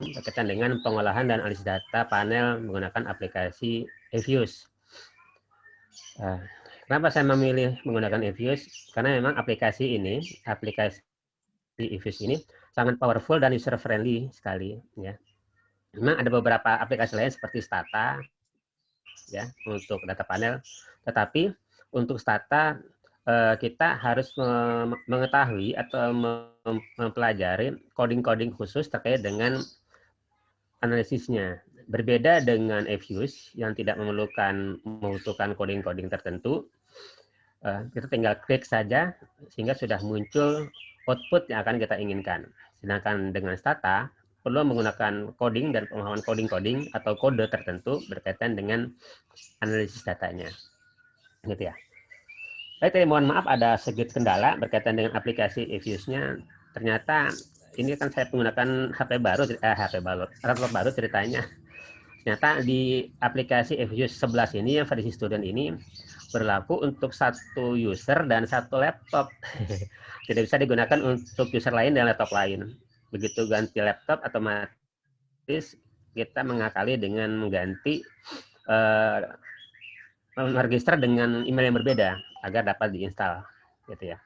berkaitan dengan pengolahan dan analisis data panel menggunakan aplikasi eViews. Kenapa saya memilih menggunakan eViews? Karena memang aplikasi eViews ini sangat powerful dan user friendly sekali, ya. Memang ada beberapa aplikasi lain seperti Stata, ya, untuk data panel, tetapi untuk Stata kita harus mengetahui atau mempelajari coding-coding khusus terkait dengan analisisnya. Berbeda dengan eViews yang tidak membutuhkan coding-coding tertentu, kita tinggal klik saja sehingga sudah muncul output yang akan kita inginkan. Sedangkan dengan Stata perlu menggunakan coding dan pemahaman coding-coding atau kode tertentu berkaitan dengan analisis datanya. Gitu ya. Baik, mohon maaf ada sedikit kendala berkaitan dengan aplikasi eViews-nya. Ternyata ini kan saya menggunakan laptop baru ceritanya. Ternyata di aplikasi eViews 11 ini yang versi student ini berlaku untuk satu user dan satu laptop. Tidak bisa digunakan untuk user lain dan laptop lain. Begitu ganti laptop, otomatis kita mengakali dengan mengganti meregister dengan email yang berbeda agar dapat diinstal, gitu ya.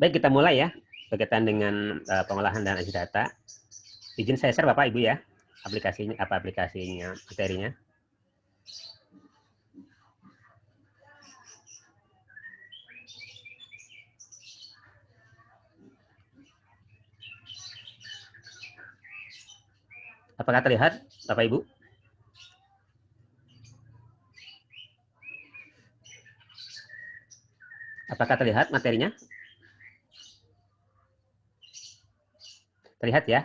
Baik, kita mulai ya berkaitan dengan pengolahan dan analisis data. Izin saya share Bapak Ibu ya, aplikasinya, materinya. Apakah terlihat Bapak Ibu? Apakah terlihat materinya? Terlihat ya?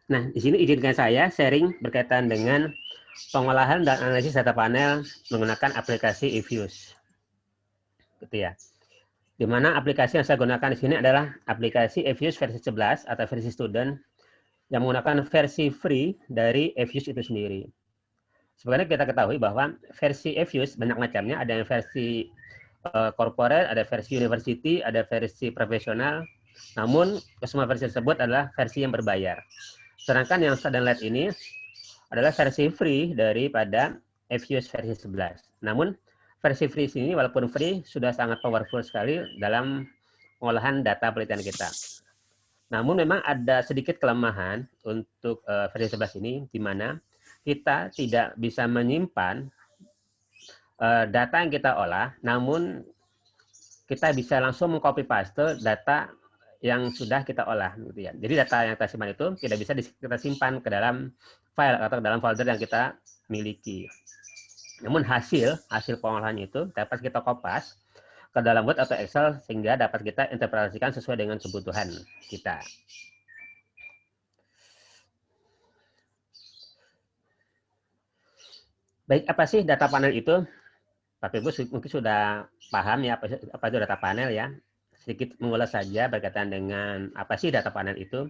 Nah, di sini izinkan saya sharing berkaitan dengan pengolahan dan analisis data panel menggunakan aplikasi eViews. Gitu ya. Di mana aplikasi yang saya gunakan di sini adalah aplikasi eViews versi 11 atau versi student yang menggunakan versi free dari eViews itu sendiri. Sebenarnya kita ketahui bahwa versi eViews banyak macamnya, ada yang versi corporate, ada versi university, ada versi profesional. Namun, semua versi tersebut adalah versi yang berbayar. Sedangkan yang student led ini adalah versi free daripada eViews versi 11. Namun, versi free ini walaupun free sudah sangat powerful sekali dalam pengolahan data penelitian kita. Namun memang ada sedikit kelemahan untuk versi 11 ini, di mana kita tidak bisa menyimpan data yang kita olah, namun kita bisa langsung mengcopy paste data yang sudah kita olah. Gitu ya. Jadi data yang kita simpan itu tidak bisa kita simpan ke dalam file atau dalam folder yang kita miliki. Namun hasil pengolahannya itu dapat kita kopas ke dalam Word atau Excel sehingga dapat kita interpretasikan sesuai dengan kebutuhan kita. Baik, apa sih data panel itu? Bapak Ibu mungkin sudah paham ya apa itu data panel ya. Sedikit mengulas saja berkaitan dengan apa sih data panel itu.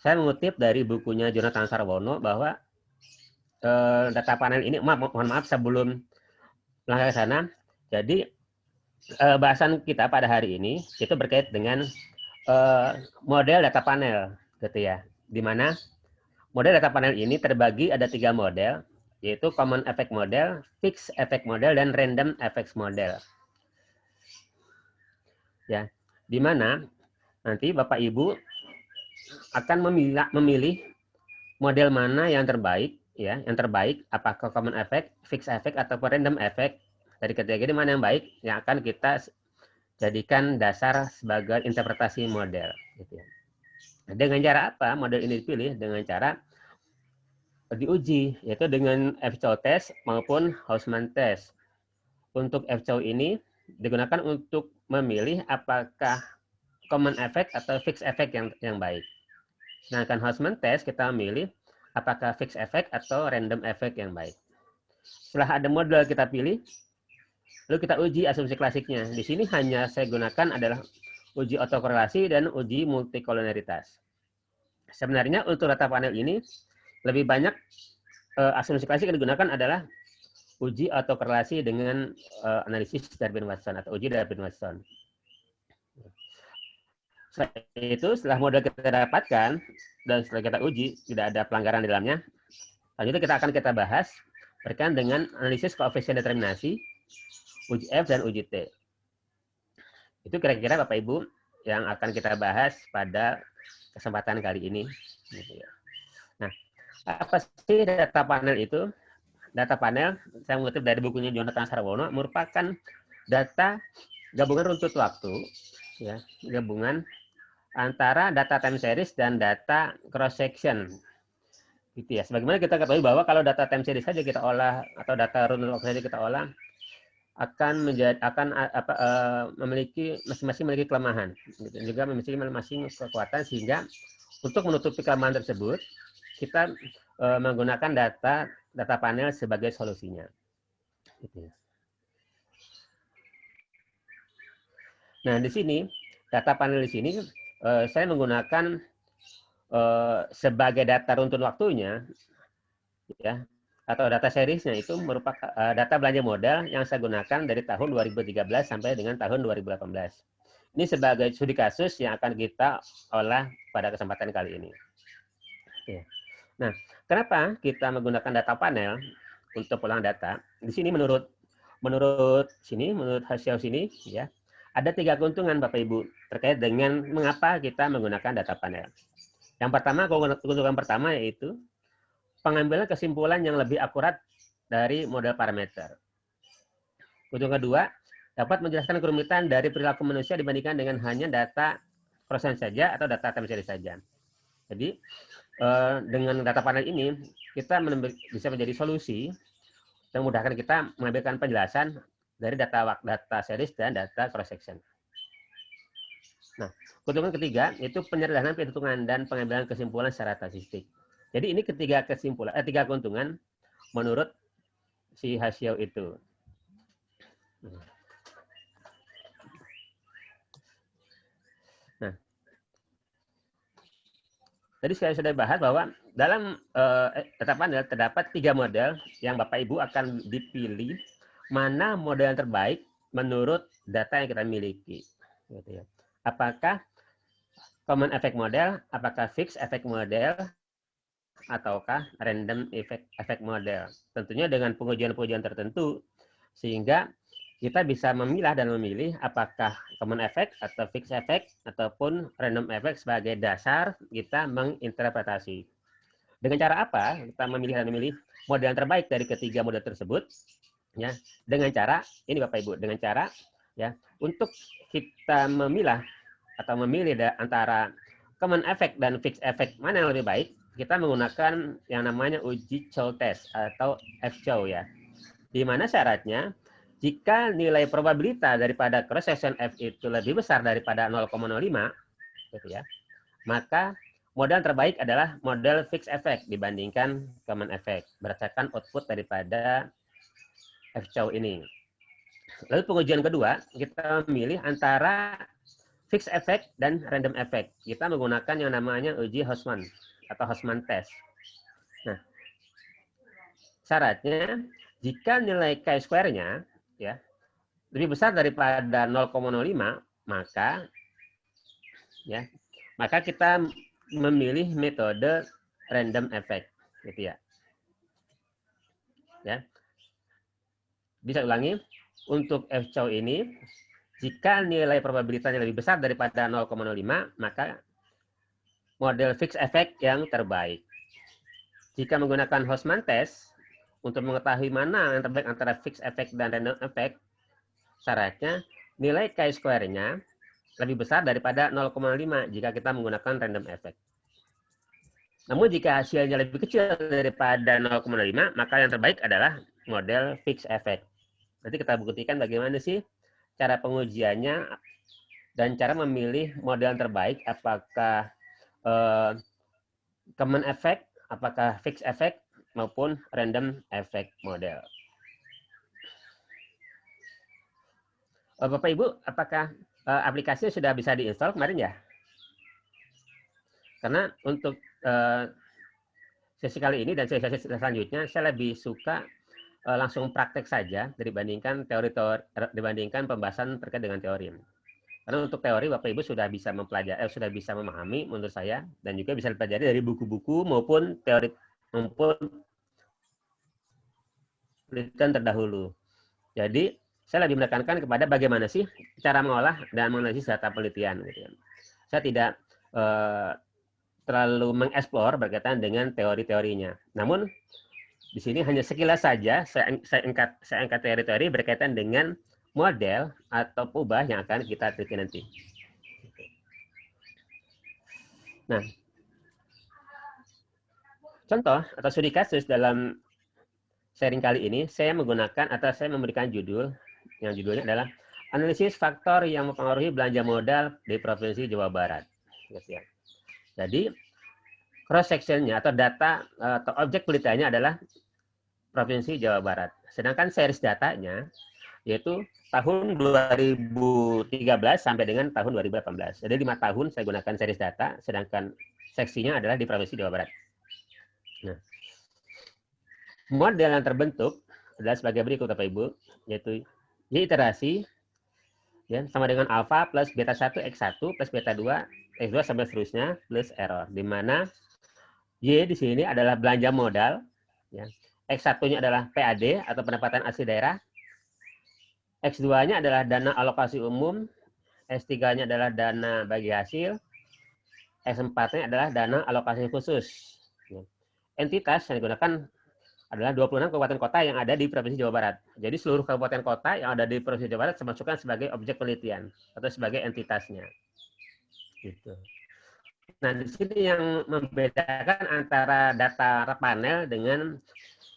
Saya mengutip dari bukunya Jonathan Sarwono bahwa data panel ini, mohon maaf sebelum langkah ke sana. Jadi bahasan kita pada hari ini itu berkait dengan model data panel, gitu ya. Di mana model data panel ini terbagi ada 3 model, yaitu Common Effect Model, Fixed Effect Model, dan Random Effects Model. Ya, di mana nanti Bapak Ibu akan memilih model mana yang terbaik, ya, yang terbaik apakah Common Effect, Fixed Effect, atau Random Effect. Dari ketiga ini mana yang baik yang akan kita jadikan dasar sebagai interpretasi model. Gitu ya. Dengan cara apa model ini dipilih? Dengan cara diuji, yaitu dengan FCO test maupun Hausman test. Untuk FCO ini digunakan untuk memilih apakah common effect atau fixed effect yang baik. Sedangkan Hausman test kita memilih apakah fixed effect atau random effect yang baik. Setelah ada model kita pilih, lalu kita uji asumsi klasiknya. Di sini hanya saya gunakan adalah uji autokorelasi dan uji multikolonaritas. Sebenarnya untuk data panel ini lebih banyak asumsi klasik yang digunakan adalah uji autokorelasi dengan analisis Darwin-Watson atau uji Darwin-Watson. Setelah model kita dapatkan dan setelah kita uji tidak ada pelanggaran di dalamnya, selanjutnya kita bahas berkaitan dengan analisis koefisien determinasi, uji F dan uji T. Itu kira-kira Bapak Ibu yang akan kita bahas pada kesempatan kali ini. Nah, apa sih data panel itu? Data panel, saya mengutip dari bukunya Jonathan Sarwono, merupakan data gabungan runtut waktu, ya, gabungan antara data time series dan data cross section. Gitu ya. Sebagaimana kita ketahui bahwa kalau data time series saja kita olah atau data runtut waktu saja kita olah memiliki masing-masing memiliki kelemahan, gitu. Juga memiliki masing-masing kekuatan, sehingga untuk menutupi kelemahan tersebut kita menggunakan data panel sebagai solusinya. Gitu. Nah, di sini data panel di sini saya menggunakan sebagai data runtun waktunya, ya, atau data seriesnya itu merupakan data belanja modal yang saya gunakan dari tahun 2013 sampai dengan tahun 2018. Ini sebagai studi kasus yang akan kita olah pada kesempatan kali ini. Ya. Nah, kenapa kita menggunakan data panel untuk ulang data? Di sini menurut hasil sini, ya, ada 3 keuntungan Bapak Ibu terkait dengan mengapa kita menggunakan data panel. Yang pertama, keuntungan pertama yaitu pengambilan kesimpulan yang lebih akurat dari model parameter. Keuntungan kedua, dapat menjelaskan kerumitan dari perilaku manusia dibandingkan dengan hanya data proses saja atau data time series saja. Jadi dengan data panel ini kita bisa menjadi solusi yang memudahkan kita mengambilkan penjelasan dari data series dan data cross section. Nah, keuntungan ketiga itu penyederhanaan perhitungan dan pengambilan kesimpulan secara statistik. Jadi ini tiga keuntungan menurut si Hasio itu. Nah, tadi saya sudah bahas bahwa dalam data panel terdapat 3 model yang Bapak Ibu akan dipilih mana model yang terbaik menurut data yang kita miliki. Gitu ya. Apakah common effect model, apakah fixed effect model, ataukah random effect model. Tentunya dengan pengujian-pengujian tertentu, sehingga kita bisa memilah dan memilih apakah common effect atau fixed effect ataupun random effect sebagai dasar kita menginterpretasi. Dengan cara apa kita memilih dan memilih model yang terbaik dari ketiga model tersebut? Ya, dengan cara ini Bapak Ibu, dengan cara ya untuk kita memilah atau memilih antara common effect dan fixed effect mana yang lebih baik, kita menggunakan yang namanya uji Chow test atau F-Chow ya. Di mana syaratnya jika nilai probabilitas daripada cross section F itu lebih besar daripada 0,05 gitu ya, maka model terbaik adalah model fixed effect dibandingkan common effect berdasarkan output daripada F-Chow ini. Lalu pengujian kedua, kita memilih antara fixed effect dan random effect. Kita menggunakan yang namanya uji Hausman atau Hausman test. Nah, syaratnya jika nilai chi-square-nya ya lebih besar daripada 0,05, maka kita memilih metode random effect, gitu ya. Ya. Bisa ulangi, untuk F-Chow ini jika nilai probabilitasnya lebih besar daripada 0,05, maka model fixed effect yang terbaik. Jika menggunakan Hausman test untuk mengetahui mana yang terbaik antara fixed effect dan random effect, syaratnya nilai chi-square-nya lebih besar daripada 0,5 jika kita menggunakan random effect. Namun jika hasilnya lebih kecil daripada 0,5, maka yang terbaik adalah model fixed effect. Nanti kita buktikan bagaimana sih cara pengujiannya dan cara memilih model yang terbaik, apakah common effect, apakah fixed effect, maupun random effect model. Bapak Ibu, apakah aplikasinya sudah bisa diinstal kemarin ya? Karena untuk sesi kali ini dan sesi selanjutnya saya lebih suka langsung praktek saja dibandingkan dibandingkan pembahasan terkait dengan teori. Karena untuk teori Bapak Ibu sudah bisa mempelajari, sudah bisa memahami menurut saya, dan juga bisa dipelajari dari buku-buku maupun teori maupun penelitian terdahulu. Jadi saya lebih menekankan kepada bagaimana sih cara mengolah dan menganalisis data penelitian. Gitu. Saya tidak terlalu mengeksplor berkaitan dengan teori-teorinya. Namun di sini hanya sekilas saja saya angkat teori-teori berkaitan dengan model atau ubah yang akan kita teliti nanti. Nah, contoh atau studi kasus dalam sharing kali ini, saya menggunakan atau saya memberikan judul, yang judulnya adalah Analisis Faktor yang Mempengaruhi Belanja Modal di Provinsi Jawa Barat. Jadi, cross-sectionnya atau data atau objek penelitiannya adalah Provinsi Jawa Barat. Sedangkan series datanya yaitu tahun 2013 sampai dengan tahun 2018. Jadi 5 tahun saya gunakan series data, sedangkan seksinya adalah di Provinsi Jawa Barat. Nah, model yang terbentuk adalah sebagai berikut Bapak Ibu, yaitu Y iterasi ya, sama dengan alfa plus beta 1 X1 plus beta 2 X2 sampai seterusnya plus error, di mana Y di sini adalah belanja modal, ya. X1-nya adalah PAD atau pendapatan asli daerah, X2-nya adalah dana alokasi umum, S3-nya adalah dana bagi hasil, S4-nya adalah dana alokasi khusus. Entitas yang digunakan adalah 26 kabupaten kota yang ada di Provinsi Jawa Barat. Jadi seluruh kabupaten kota yang ada di Provinsi Jawa Barat saya masukkan sebagai objek penelitian atau sebagai entitasnya. Gitu. Nah, di sini yang membedakan antara data panel dengan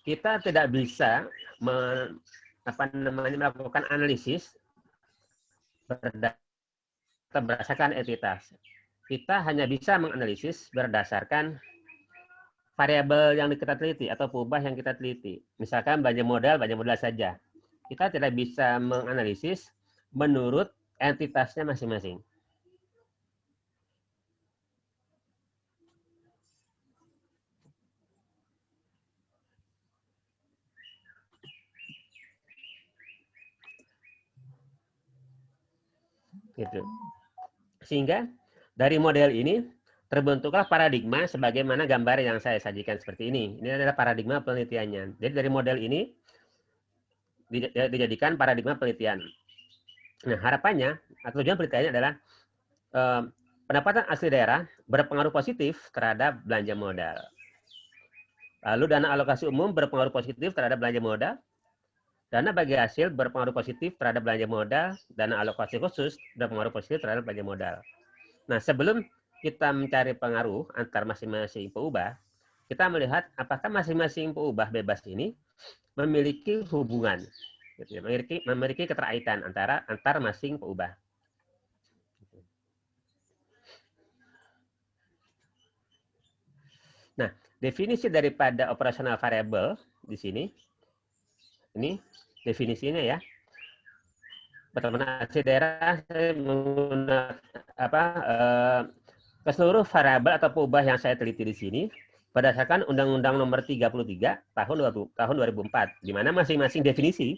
kita tidak bisa melakukan analisis berdasarkan entitas. Kita hanya bisa menganalisis berdasarkan variabel yang kita teliti atau peubah yang kita teliti. Misalkan belanja modal saja. Kita tidak bisa menganalisis menurut entitasnya masing-masing. Gitu. Sehingga dari model ini terbentuklah paradigma sebagaimana gambar yang saya sajikan seperti ini. Ini adalah paradigma penelitiannya. Jadi dari model ini dijadikan paradigma penelitian. Nah, harapannya atau tujuan penelitiannya adalah pendapatan asli daerah berpengaruh positif terhadap belanja modal. Lalu dana alokasi umum berpengaruh positif terhadap belanja modal. Dana bagi hasil berpengaruh positif terhadap belanja modal. Dana alokasi khusus berpengaruh positif terhadap belanja modal. Nah, sebelum kita mencari pengaruh antar masing-masing peubah, kita melihat apakah masing-masing peubah bebas ini memiliki hubungan, gitu ya, memiliki keterkaitan antar masing peubah. Nah, definisi daripada operational variable di sini, ini definisinya ya. Pertama, asli daerah saya menggunakan ke seluruh variabel atau peubah yang saya teliti di sini berdasarkan Undang-Undang Nomor 33 tahun 2004, di mana masing-masing definisi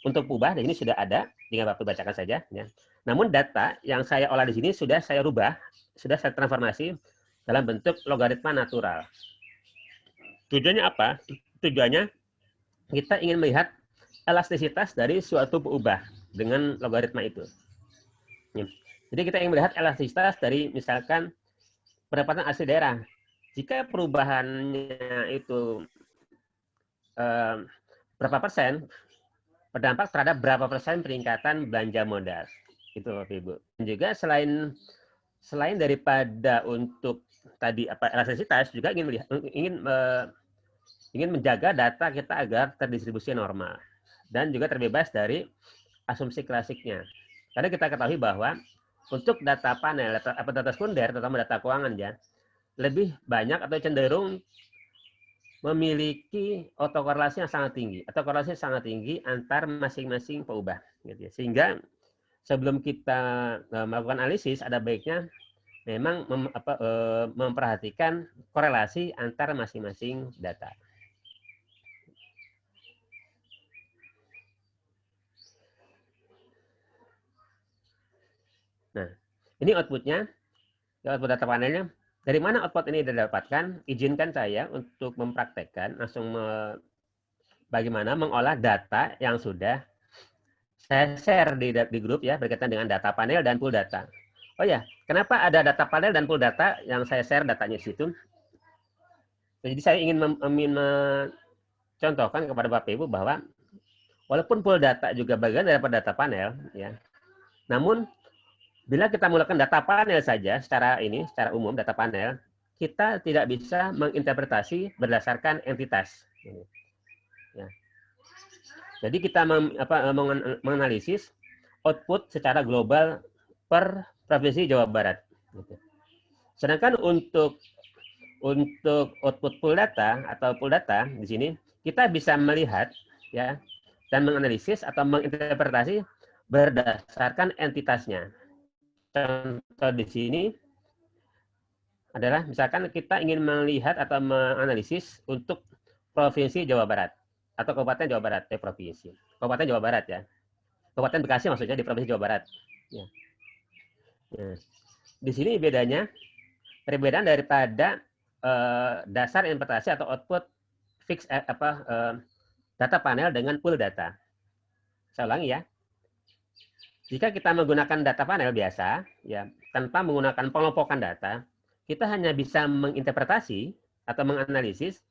untuk peubah di sini sudah ada, tinggal Bapak bacakan saja. Ya. Namun data yang saya olah di sini sudah saya rubah, sudah saya transformasi dalam bentuk logaritma natural. Tujuannya apa? Tujuannya kita ingin melihat elastisitas dari suatu peubah dengan logaritma itu. Jadi kita ingin melihat elastisitas dari misalkan pendapatan asli daerah. Jika perubahannya itu berapa persen, berdampak terhadap berapa persen peningkatan belanja modal. Itu Bapak Ibu. Dan juga selain daripada untuk tadi elastisitas juga ingin menjaga data kita agar terdistribusi normal dan juga terbebas dari asumsi klasiknya. Karena kita ketahui bahwa untuk data panel atau data sekunder, terutama data keuangan ya, lebih banyak atau cenderung memiliki autokorelasi yang sangat tinggi atau korelasi yang sangat tinggi antar masing-masing peubah. Gitu ya. Sehingga sebelum kita melakukan analisis, ada baiknya memang memperhatikan korelasi antar masing-masing data. Nah, ini outputnya, output data panelnya. Dari mana output ini didapatkan? Izinkan saya untuk mempraktekkan langsung bagaimana mengolah data yang sudah saya share di grup ya berkaitan dengan data panel dan pool data. Oh ya, kenapa ada data panel dan pool data yang saya share datanya di situ? Jadi saya ingin mencontohkan kepada Bapak Ibu bahwa walaupun pool data juga bagian daripada data panel, ya, namun bila kita menggunakan data panel saja secara umum data panel, kita tidak bisa menginterpretasi berdasarkan entitas. Ya. Jadi kita menganalisis output secara global per provinsi Jawa Barat. Sedangkan untuk output pool data atau pool data di sini kita bisa melihat ya dan menganalisis atau menginterpretasi berdasarkan entitasnya. Contoh di sini adalah misalkan kita ingin melihat atau menganalisis untuk Provinsi Jawa Barat atau Kabupaten Jawa Barat, provinsi. Kabupaten Jawa Barat ya. Kabupaten Bekasi maksudnya di Provinsi Jawa Barat. Ya. Nah, di sini bedanya perbedaan daripada dasar interpretasi atau output fix data panel dengan pool data. Saya ulangi ya. Jika kita menggunakan data panel biasa, ya tanpa menggunakan pengelompokan data, kita hanya bisa menginterpretasi atau menganalisis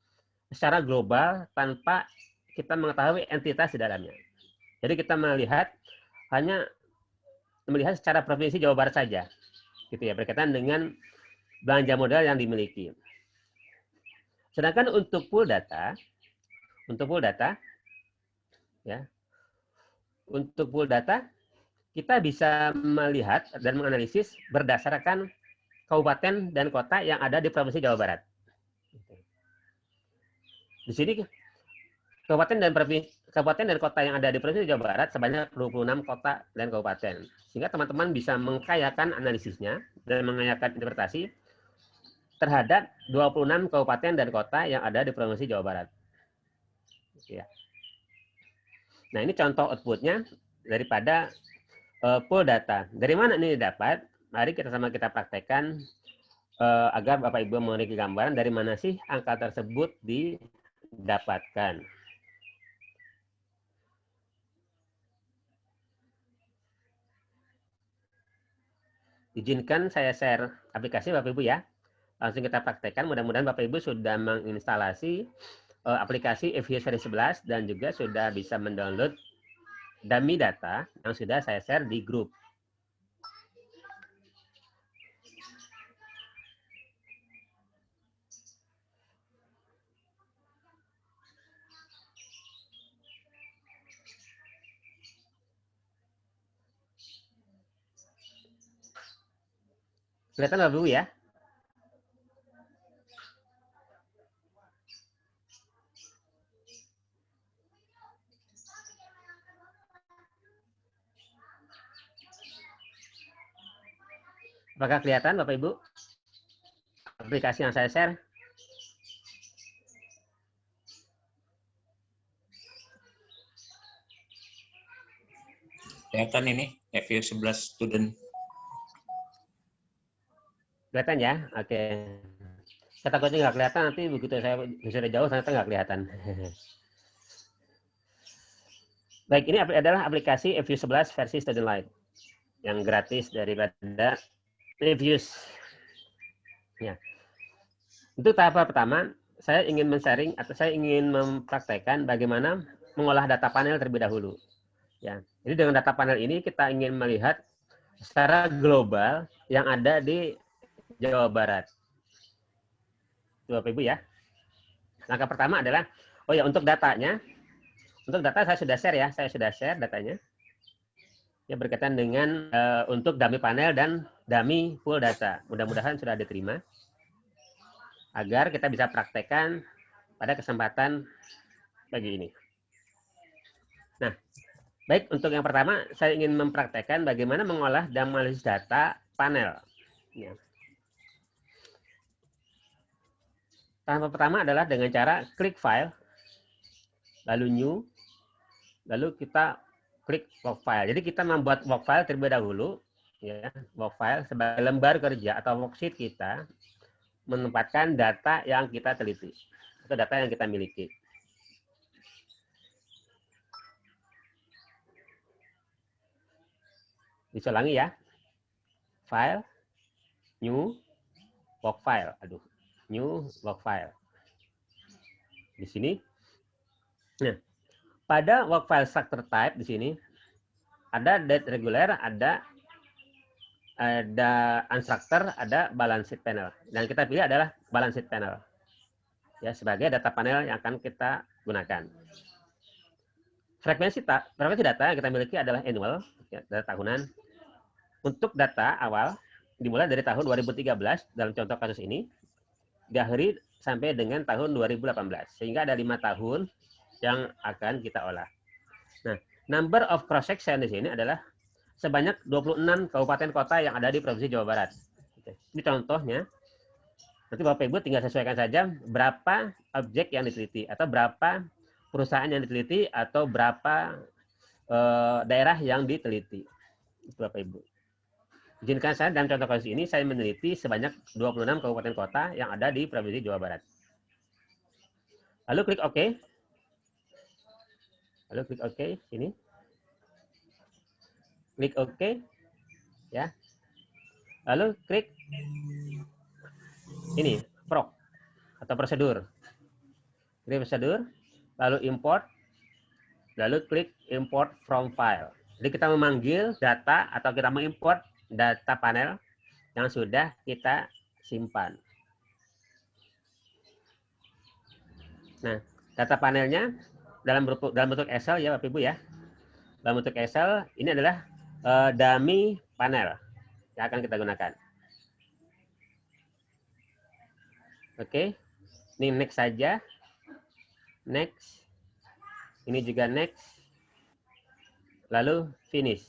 secara global tanpa kita mengetahui entitas di dalamnya. Jadi kita hanya melihat secara provinsi Jawa Barat saja, gitu ya, berkaitan dengan belanja modal yang dimiliki. Sedangkan untuk pool data, ya, untuk pool data kita bisa melihat dan menganalisis berdasarkan kabupaten dan kota yang ada di Provinsi Jawa Barat. Di sini kabupaten dan kota yang ada di Provinsi Jawa Barat sebanyak 26 kota dan kabupaten. Sehingga teman-teman bisa mengkayakan analisisnya dan mengayakan interpretasi terhadap 26 kabupaten dan kota yang ada di Provinsi Jawa Barat. Ya. Nah, ini contoh outputnya daripada pool data. Dari mana ini didapat? Mari kita praktekkan agar Bapak Ibu memiliki gambaran dari mana sih angka tersebut didapatkan. Izinkan saya share aplikasi Bapak Ibu ya. Langsung kita praktekkan. Mudah-mudahan Bapak Ibu sudah menginstalasi aplikasi eViews versi 11 dan juga sudah bisa mendownload dummy data yang sudah saya share di grup. Kelihatan Bapak Ibu ya? Apakah kelihatan Bapak Ibu? Aplikasi yang saya share? Kelihatan ini, eViews 11 student. Kelihatan ya? Oke. Saya takutnya nggak kelihatan, nanti begitu saya sudah jauh, ternyata nggak kelihatan. Baik, ini adalah aplikasi eViews 11 versi Student Lite yang gratis daripada eViews. Ya. Untuk tahap pertama, saya ingin men-sharing atau saya ingin mempraktekkan bagaimana mengolah data panel terlebih dahulu. Ya. Jadi dengan data panel ini kita ingin melihat secara global yang ada di Jawa Barat. Bapak Ibu ya. Langkah pertama adalah, oh ya untuk datanya, untuk data saya sudah share ya, saya sudah share datanya. Ya berkaitan dengan untuk dummy panel dan dummy pool data. Mudah-mudahan sudah diterima. Agar kita bisa praktekkan pada kesempatan pagi ini. Nah, baik untuk yang pertama, saya ingin mempraktekkan bagaimana mengolah dan menganalisis data panel. Ya. Tahap pertama adalah dengan cara klik file, lalu new, lalu kita klik work file. Jadi kita membuat work file terlebih dahulu, ya, work file sebagai lembar kerja atau worksheet kita menempatkan data yang kita teliti atau data yang kita miliki. Bisa ulangi ya. File, new, work file. Aduh, new work file. Di sini. Nah, pada work file structure type di sini ada date regular, ada unstructured, ada balance sheet panel. Dan kita pilih adalah balance sheet panel. Ya, sebagai data panel yang akan kita gunakan. Frekuensi data yang kita miliki adalah annual, ya, data tahunan. Untuk data awal dimulai dari tahun 2013 dalam contoh kasus ini, diakhiri sampai dengan tahun 2018, sehingga ada 5 tahun yang akan kita olah. Nah, number of cross section di sini adalah sebanyak 26 kabupaten kota yang ada di Provinsi Jawa Barat. Ini contohnya. Nanti Bapak Ibu tinggal sesuaikan saja berapa objek yang diteliti atau berapa perusahaan yang diteliti atau berapa daerah yang diteliti. Bapak Ibu. Izinkan saya dalam contoh kasus ini saya meneliti sebanyak 26 kabupaten kota yang ada di Provinsi Jawa Barat. Lalu klik OK. Lalu klik OK sini. Klik OK, ya. Lalu klik ini proc atau prosedur. Klik prosedur, lalu import, lalu klik import from file. Jadi kita memanggil data atau kita mengimport data panel yang sudah kita simpan. Nah, data panelnya dalam bentuk Excel ya Bapak Ibu ya. Dalam bentuk Excel ini adalah dummy panel yang akan kita gunakan. Oke, ini next saja. Next. Ini juga next. Lalu finish.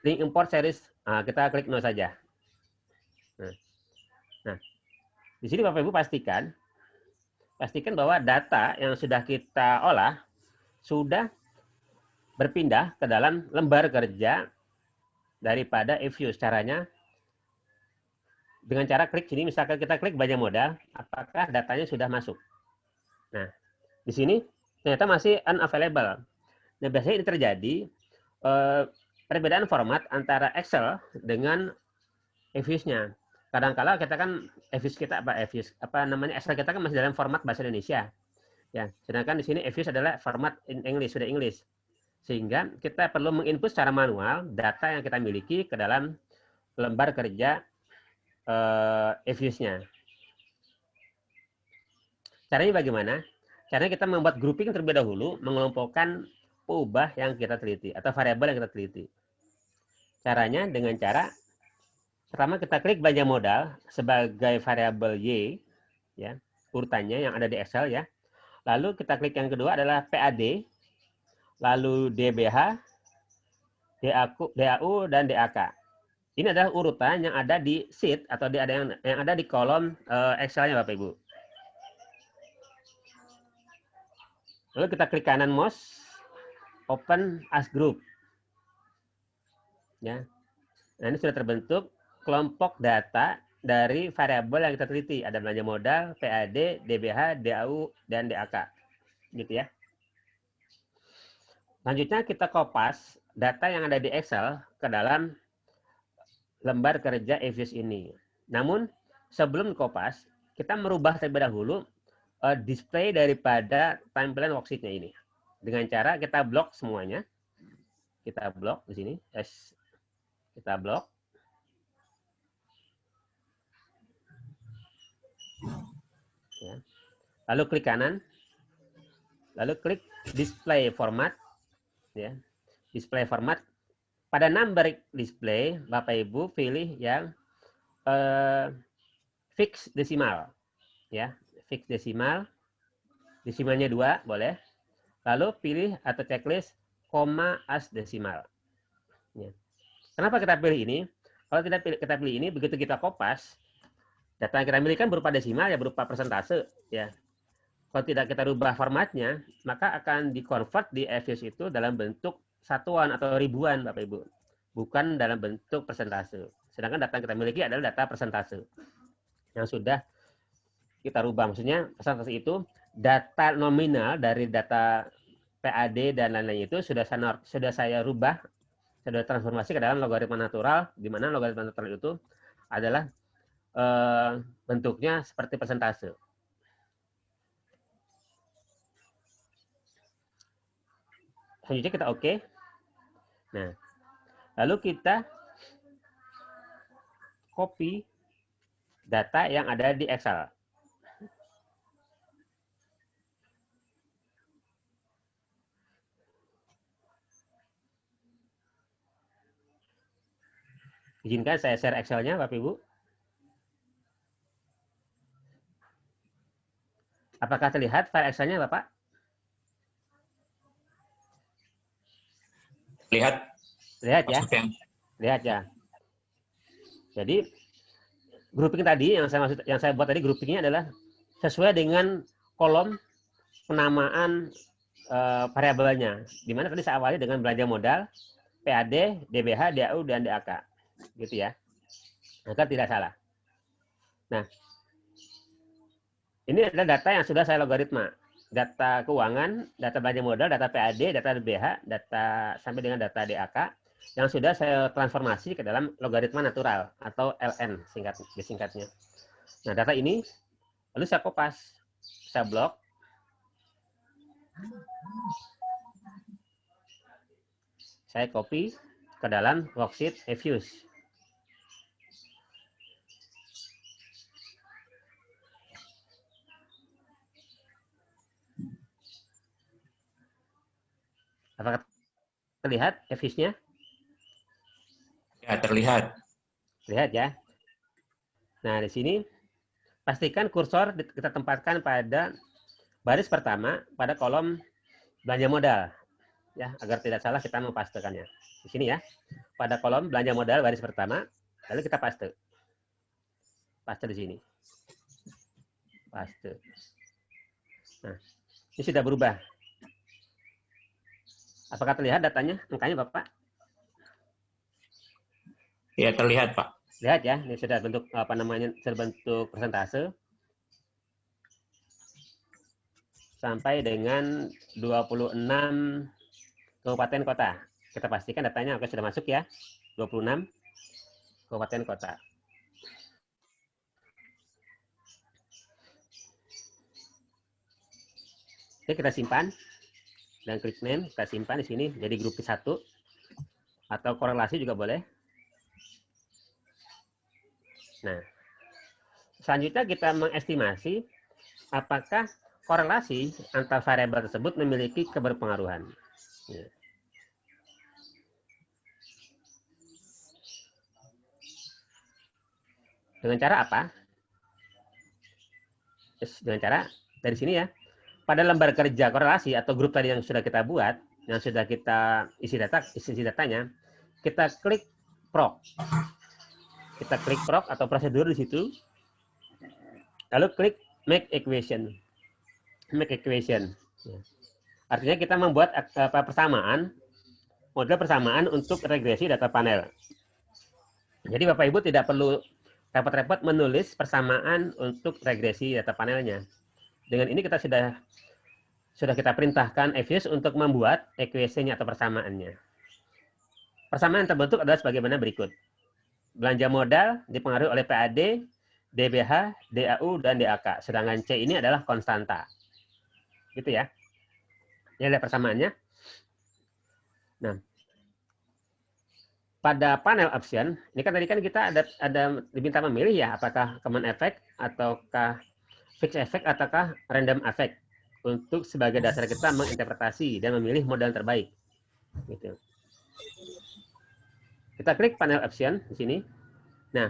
Link import series, kita klik no saja. Nah, di sini Bapak Ibu pastikan bahwa data yang sudah kita olah sudah berpindah ke dalam lembar kerja daripada eViews. Caranya dengan cara klik sini, misalkan kita klik banyak modal, apakah datanya sudah masuk. Nah, di sini ternyata masih unavailable. Nah, biasanya ini terjadi perbedaan format antara Excel dengan eViews-nya. Kadang-kala kita kan Excel kita kan masih dalam format bahasa Indonesia. Ya, sedangkan di sini eViews adalah format English, sudah English. Sehingga kita perlu menginput secara manual data yang kita miliki ke dalam lembar kerja eViews-nya. Caranya bagaimana? Caranya kita membuat grouping terlebih dahulu, mengelompokkan peubah yang kita teliti atau variabel yang kita teliti. Caranya dengan cara pertama kita klik belanja modal sebagai variabel Y, ya, urutannya yang ada di Excel ya. Lalu kita klik yang kedua adalah PAD, lalu DBH, DAU dan DAK. Ini adalah urutan yang ada di sheet atau yang ada di kolom Excel-nya Bapak Ibu. Lalu kita klik kanan mouse, open as group. Ya. Nah, ini sudah terbentuk kelompok data dari variabel yang kita teliti. Ada belanja modal, PAD, DBH, DAU, dan DAK. Gitu ya. Selanjutnya kita kopas data yang ada di Excel ke dalam lembar kerja eViews ini. Namun sebelum kopas, kita merubah terlebih dahulu display daripada tampilan worksheet-nya ini. Dengan cara kita blok semuanya. Kita blok di sini. Kita blok. Ya. Lalu klik kanan. Lalu klik display format. Ya. Display format. Pada numeric display, Bapak Ibu pilih yang fix desimal. Ya, fix desimal. Desimalnya 2, boleh. Lalu pilih atau checklist koma as desimal. Ya. Kenapa kita pilih ini? Kalau kita pilih ini, begitu kita kopas, data yang kita miliki kan berupa desimal, ya berupa persentase. Ya. Kalau tidak kita rubah formatnya, maka akan di-convert di eViews itu dalam bentuk satuan atau ribuan, Bapak Ibu. bukan dalam bentuk persentase. Sedangkan data yang kita miliki adalah data persentase yang sudah kita rubah. Maksudnya persentase itu data nominal dari data PAD dan lain-lain itu sudah saya rubah, sudah transformasi ke dalam logaritma natural, di mana logaritma natural itu adalah bentuknya seperti persentase. Selanjutnya kita oke. Nah, lalu kita copy data yang ada di Excel. Izinkan saya share Excel-nya, Bapak Ibu. Apakah terlihat file Excel-nya, Bapak? Lihat. Lihat ya. Yang... Lihat ya. Jadi grouping tadi yang saya buat tadi, groupingnya adalah sesuai dengan kolom penamaan variabelnya. Di mana tadi saya awali dengan belanja modal, PAD, DBH, DAU, dan DAK. Gitu ya. Maka tidak salah. Nah, ini adalah data yang sudah saya logaritma. Data keuangan, data belanja modal, data PAD, data DBH, data sampai dengan data DAK yang sudah saya transformasi ke dalam logaritma natural atau LN disingkatnya. Nah, data ini lalu saya kopas, saya blok, saya copy ke dalam worksheet Evius. Apakah terlihat Evius-nya? Ya, terlihat. Lihat ya. Nah, di sini pastikan kursor kita tempatkan pada baris pertama pada kolom belanja modal. Ya, agar tidak salah kita mempastekannya. Di sini ya. Pada kolom belanja modal baris pertama, lalu kita paste. Paste di sini. Paste. Nah, ini sudah berubah. Apakah terlihat datanya, angkanya Bapak? Ya, terlihat, Pak. Lihat ya, ini sudah bentuk sudah bentuk persentase sampai dengan 26 kabupaten kota. Kita pastikan datanya sudah masuk ya. 26 kabupaten kota. Oke, kita simpan dan klik name, kita simpan di sini jadi grup 1 atau korelasi juga boleh. Nah, selanjutnya kita mengestimasi apakah korelasi antar variabel tersebut memiliki keberpengaruhan. Ya. Dengan cara apa? Dengan cara dari sini ya. Pada lembar kerja korelasi atau grup tadi yang sudah kita buat, yang sudah kita isi datanya, kita klik proc. Kita klik proc atau prosedur di situ. Lalu klik make equation. Make equation. Ya. Artinya kita membuat model persamaan untuk regresi data panel. Jadi Bapak Ibu tidak perlu repot-repot menulis persamaan untuk regresi data panelnya. Dengan ini kita sudah kita perintahkan Evius untuk membuat equation-nya atau persamaannya. Persamaan yang terbentuk adalah sebagaimana berikut. Belanja modal dipengaruhi oleh PAD, DBH, DAU, dan DAK. Sedangkan C ini adalah konstanta. Gitu ya. Ini adalah persamaannya. Nah, pada panel option, ini kan tadi kan kita ada diminta memilih ya, apakah common effect, ataukah fixed effect, ataukah random effect. Untuk sebagai dasar kita menginterpretasi dan memilih model terbaik. Gitu. Kita klik panel option di sini. Nah,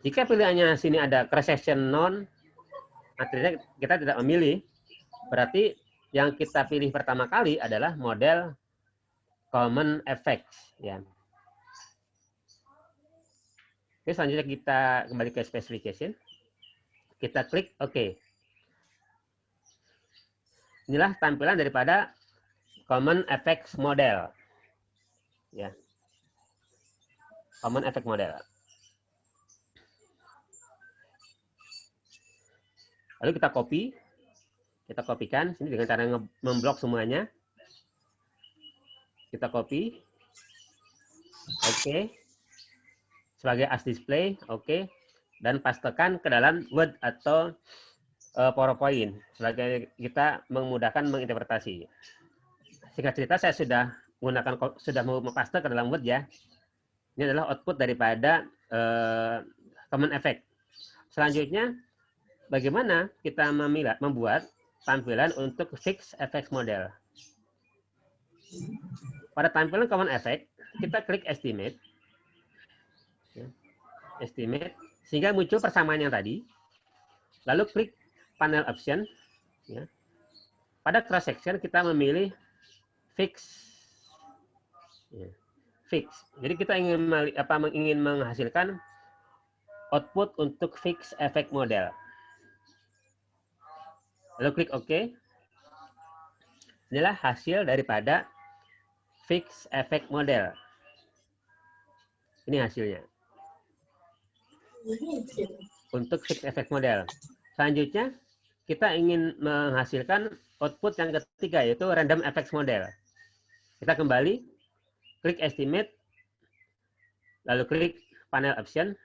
jika pilihannya sini ada cross section non, artinya kita tidak memilih, berarti yang kita pilih pertama kali adalah model common effect. Ya. Oke, selanjutnya kita kembali ke specification. Kita klik OK. Inilah tampilan daripada common effects model. Ya. common effect model. Lalu kita kopikan sini dengan cara memblok semuanya. Kita copy, oke, sebagai as display, oke, dan pastekan ke dalam Word atau PowerPoint sebagai kita memudahkan menginterpretasi. Singkat cerita, saya sudah paste ke dalam Word ya. Ini adalah output daripada common effect. Selanjutnya, bagaimana kita membuat tampilan untuk fixed effect model. Pada tampilan common effect, kita klik estimate, sehingga muncul persamaan yang tadi. Lalu klik panel option. Ya. Pada cross section kita memilih fix. Ya. Fix. Jadi kita ingin menghasilkan output untuk fix effect model. Lalu klik OK. Inilah hasil daripada fix effect model. Ini hasilnya. Untuk fix effect model. Selanjutnya, kita ingin menghasilkan output yang ketiga, yaitu random effects model. Kita kembali, klik estimate, lalu klik panel option.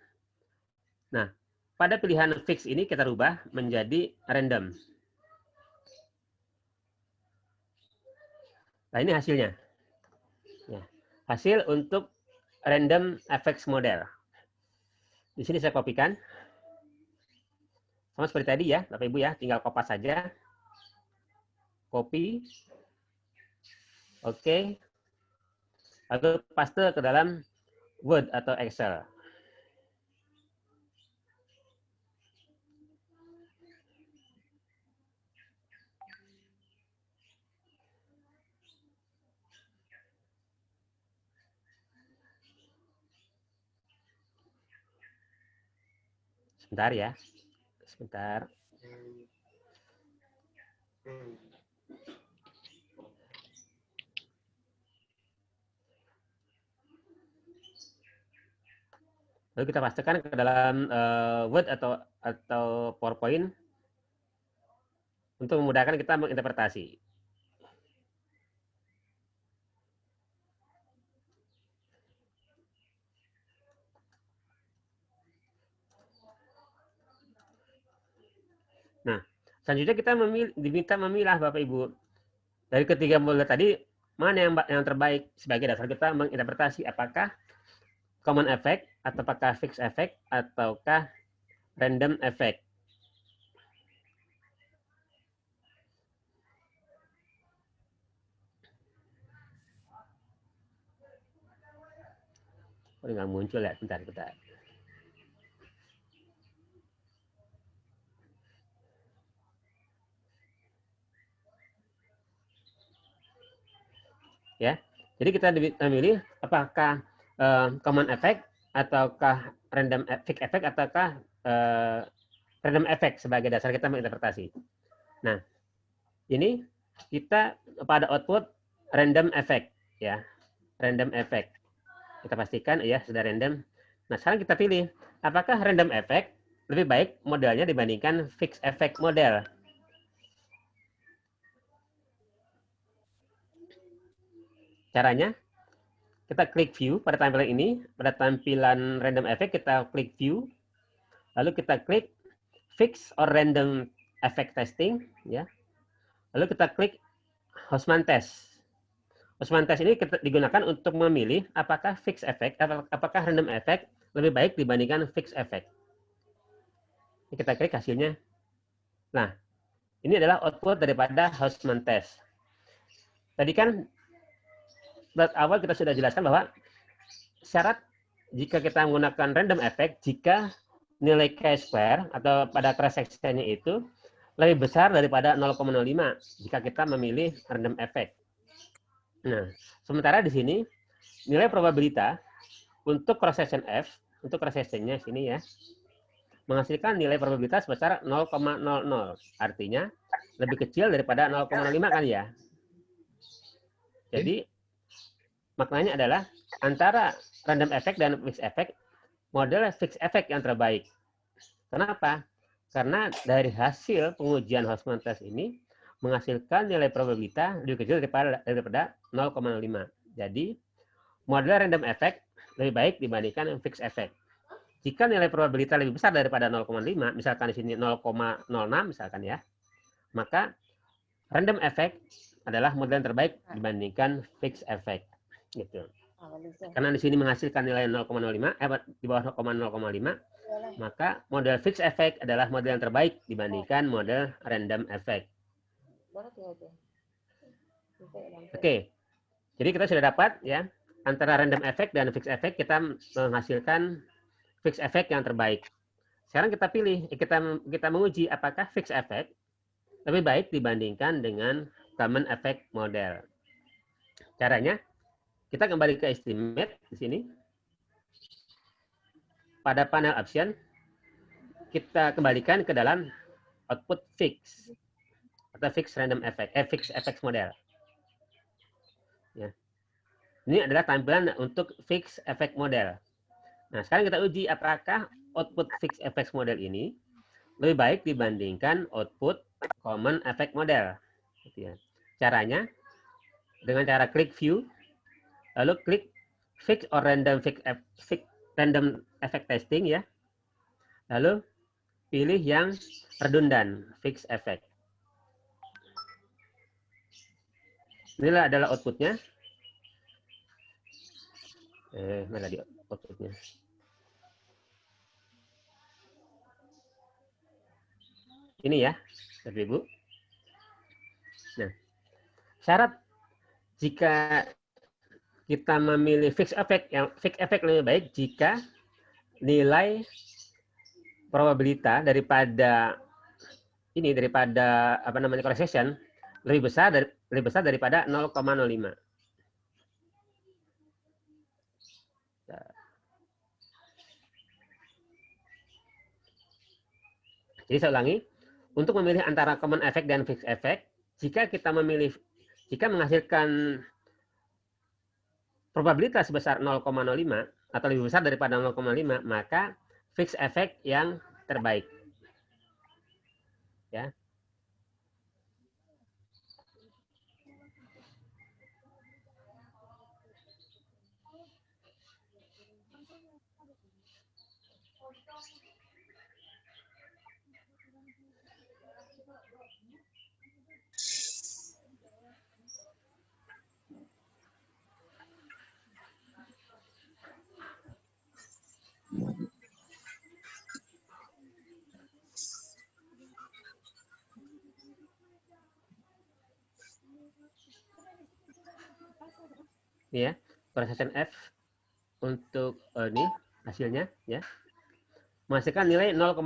Nah, pada pilihan fix ini kita rubah menjadi random. Nah, ini hasilnya. Ya, hasil untuk random effects model. Di sini saya kopikan. Sama seperti tadi ya, Bapak Ibu ya, tinggal kopas saja. Copy. Oke. Lalu paste ke dalam Word atau Excel. Sebentar ya. Sebentar. Lalu kita pastikan ke dalam Word atau PowerPoint untuk memudahkan kita menginterpretasi. Nah, selanjutnya kita diminta memilah Bapak Ibu dari ketiga model tadi mana yang terbaik sebagai dasar kita menginterpretasi apakah common effect ataukah fixed effect ataukah random effect. Oh, nggak muncul ya, bentar. Ya, jadi kita memilih apakah common effect ataukah random fixed effect ataukah random effect sebagai dasar kita menginterpretasi. Nah, ini kita pada output random effect ya, random effect. Kita pastikan ya sudah random. Nah, sekarang kita pilih apakah random effect lebih baik modelnya dibandingkan fixed effect model. Caranya, kita klik view pada tampilan ini, pada tampilan random effect kita klik view, lalu kita klik fix or random effect testing, ya. Lalu kita klik Hostman test. Hostman test ini digunakan untuk memilih apakah fixed effect, apakah random effect lebih baik dibandingkan fixed effect. Ini kita klik hasilnya. Nah, ini adalah output daripada Hostman test. Tadi kan awal kita sudah jelaskan bahwa syarat jika kita menggunakan random effect, jika nilai chi-square atau pada cross section-nya itu lebih besar daripada 0,05 jika kita memilih random effect. Nah, sementara di sini nilai probabilitas untuk cross section F, untuk cross section-nya sini ya, menghasilkan nilai probabilitas sebesar 0,00. Artinya lebih kecil daripada 0,05 kan ya. Jadi maknanya adalah antara random effect dan fixed effect, model fixed effect yang terbaik. Kenapa? Karena dari hasil pengujian Houseman test ini menghasilkan nilai probabilitas lebih kecil daripada 0,05. Jadi, model random effect lebih baik dibandingkan fixed effect. Jika nilai probabilitas lebih besar daripada 0,5, misalkan di sini 0,06 misalkan ya, maka random effect adalah model yang terbaik dibandingkan fixed effect. Gitu. Karena di sini menghasilkan nilai 0,05, di bawah 0,05, maka model fixed effect adalah model yang terbaik dibandingkan model random effect. Oke, jadi kita sudah dapat ya, antara random effect dan fixed effect kita menghasilkan fixed effect yang terbaik. Sekarang kita pilih, kita menguji apakah fixed effect lebih baik dibandingkan dengan common effect model. Caranya, kita kembali ke estimate di sini. Pada panel option, kita kembalikan ke dalam output fix atau fixed random effect, fixed effect model. Ya. Ini adalah tampilan untuk fixed effect model. Nah, sekarang kita uji apakah output fixed effect model ini lebih baik dibandingkan output common effect model. Gitu ya. Caranya dengan cara klik view, lalu klik fix or random random effect testing ya. Lalu pilih yang redundan, fixed effect. Inilah adalah outputnya. Mana di outputnya? Ini ya, Bapak Ibu. Nah, syarat jika kita memilih fixed effect lebih baik jika nilai probabilitas daripada correlation lebih besar daripada 0,05. Jadi saya ulangi, untuk memilih antara common effect dan fixed effect, jika menghasilkan probabilitas sebesar 0,05 atau lebih besar daripada 0,5, maka fixed effect yang terbaik. Ya. Ya, persentase F untuk ini hasilnya ya. Menghasilkan nilai 0,00.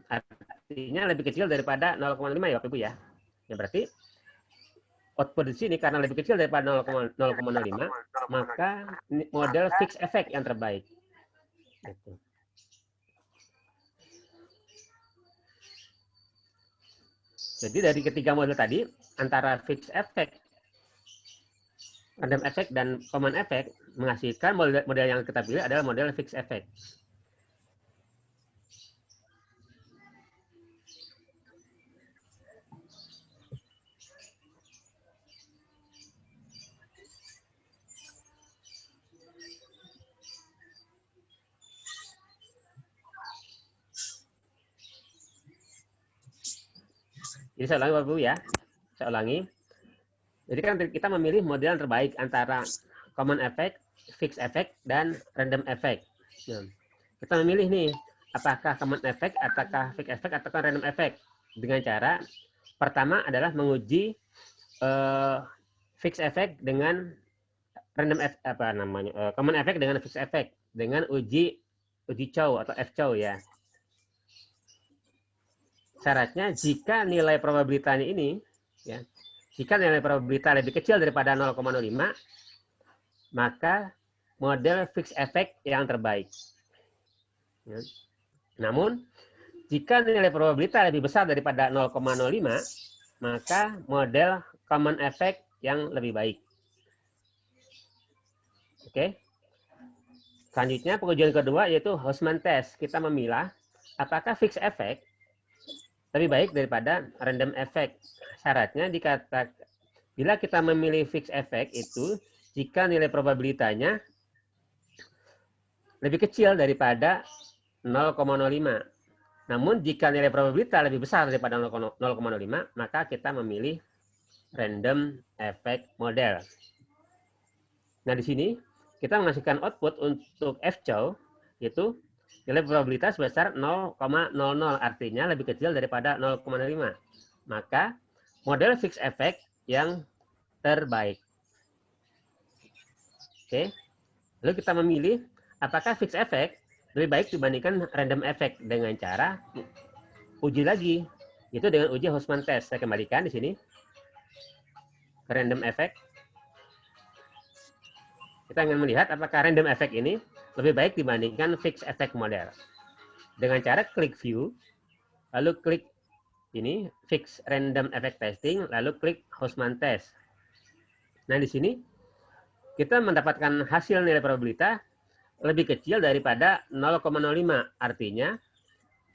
Artinya lebih kecil daripada 0,5 ya Bapak Ibu ya. Ya berarti output di sini karena lebih kecil daripada 0,05, maka model fixed effect yang terbaik. Gitu. Jadi dari ketiga model tadi, antara fixed effect, random effect, dan common effect, menghasilkan model yang kita pilih adalah model fixed effect. Jadi saya ulangi Bapak Ibu ya. Saya ulangi. Jadi kan kita memilih model yang terbaik antara common effect, fixed effect, dan random effect. Nah, kita memilih nih, apakah common effect, apakah fixed effect, atau random effect. Dengan cara, pertama adalah menguji fixed effect dengan common effect dengan fixed effect. Dengan uji Chow atau F-Chow ya. Syaratnya jika nilai probabilitasnya ini, ya, jika nilai probabilitas lebih kecil daripada 0,05, maka model fixed effect yang terbaik. Ya. Namun, jika nilai probabilitas lebih besar daripada 0,05, maka model common effect yang lebih baik. Oke? Selanjutnya pengujian kedua yaitu Houseman test. Kita memilah apakah fixed effect lebih baik daripada random effect. Syaratnya dikatakan bila kita memilih fixed effect itu jika nilai probabilitanya lebih kecil daripada 0,05. Namun jika nilai probabilitas lebih besar daripada 0,05, maka kita memilih random effect model. Nah, di sini kita menghasilkan output untuk fchow yaitu nilai probabilitas sebesar 0,00, artinya lebih kecil daripada 0,05. Maka model fixed effect yang terbaik. Oke. Lalu kita memilih apakah fixed effect lebih baik dibandingkan random effect dengan cara uji lagi. Itu dengan uji Houseman test. Saya kembalikan di sini ke random effect. Kita ingin melihat apakah random effect ini lebih baik dibandingkan fixed effect model. Dengan cara klik view, lalu klik ini fix random effect testing, lalu klik Houseman test. Nah, di sini kita mendapatkan hasil nilai probabilitas lebih kecil daripada 0,05. Artinya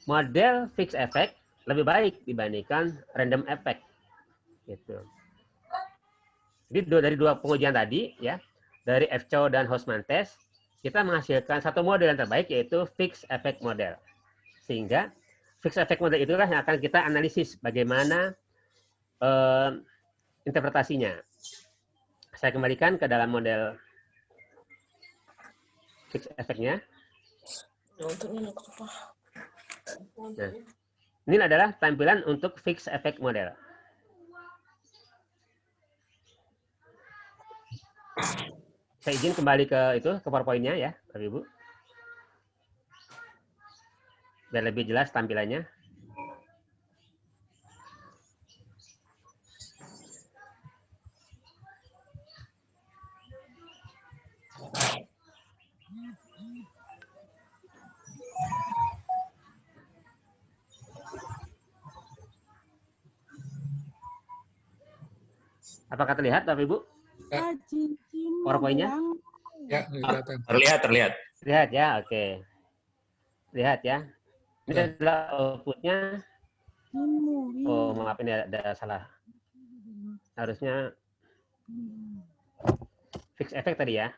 model fixed effect lebih baik dibandingkan random effect. Gitu. Jadi dari dua pengujian tadi ya, dari fchow dan Houseman test, kita menghasilkan satu model yang terbaik yaitu fixed effect model. Sehingga fixed effect model itulah yang akan kita analisis bagaimana interpretasinya. Saya kembalikan ke dalam model fixed effect-nya. Nah, ini adalah tampilan untuk fixed effect model. Saya izin kembali ke PowerPoint-nya ya, Bapak Ibu. Biar lebih jelas tampilannya. Apakah terlihat, Bapak Ibu? PowerPoint-nya? Ya, Terlihat, terlihat. Lihat ya, oke. Lihat ya. Ini adalah output-nya. Oh, maaf, ini ada salah. Harusnya fix effect tadi ya.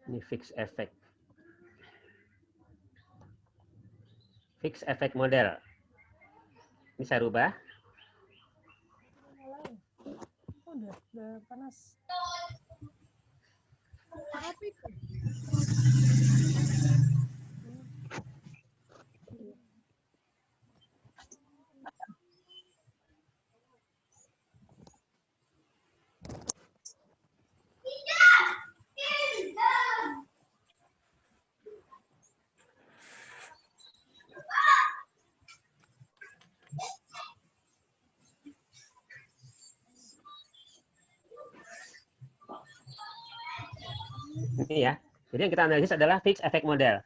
Ini fix effect. Fix effect model. Ini saya rubah. Udah panas. Ini ya. Jadi yang kita analisis adalah fixed effect model.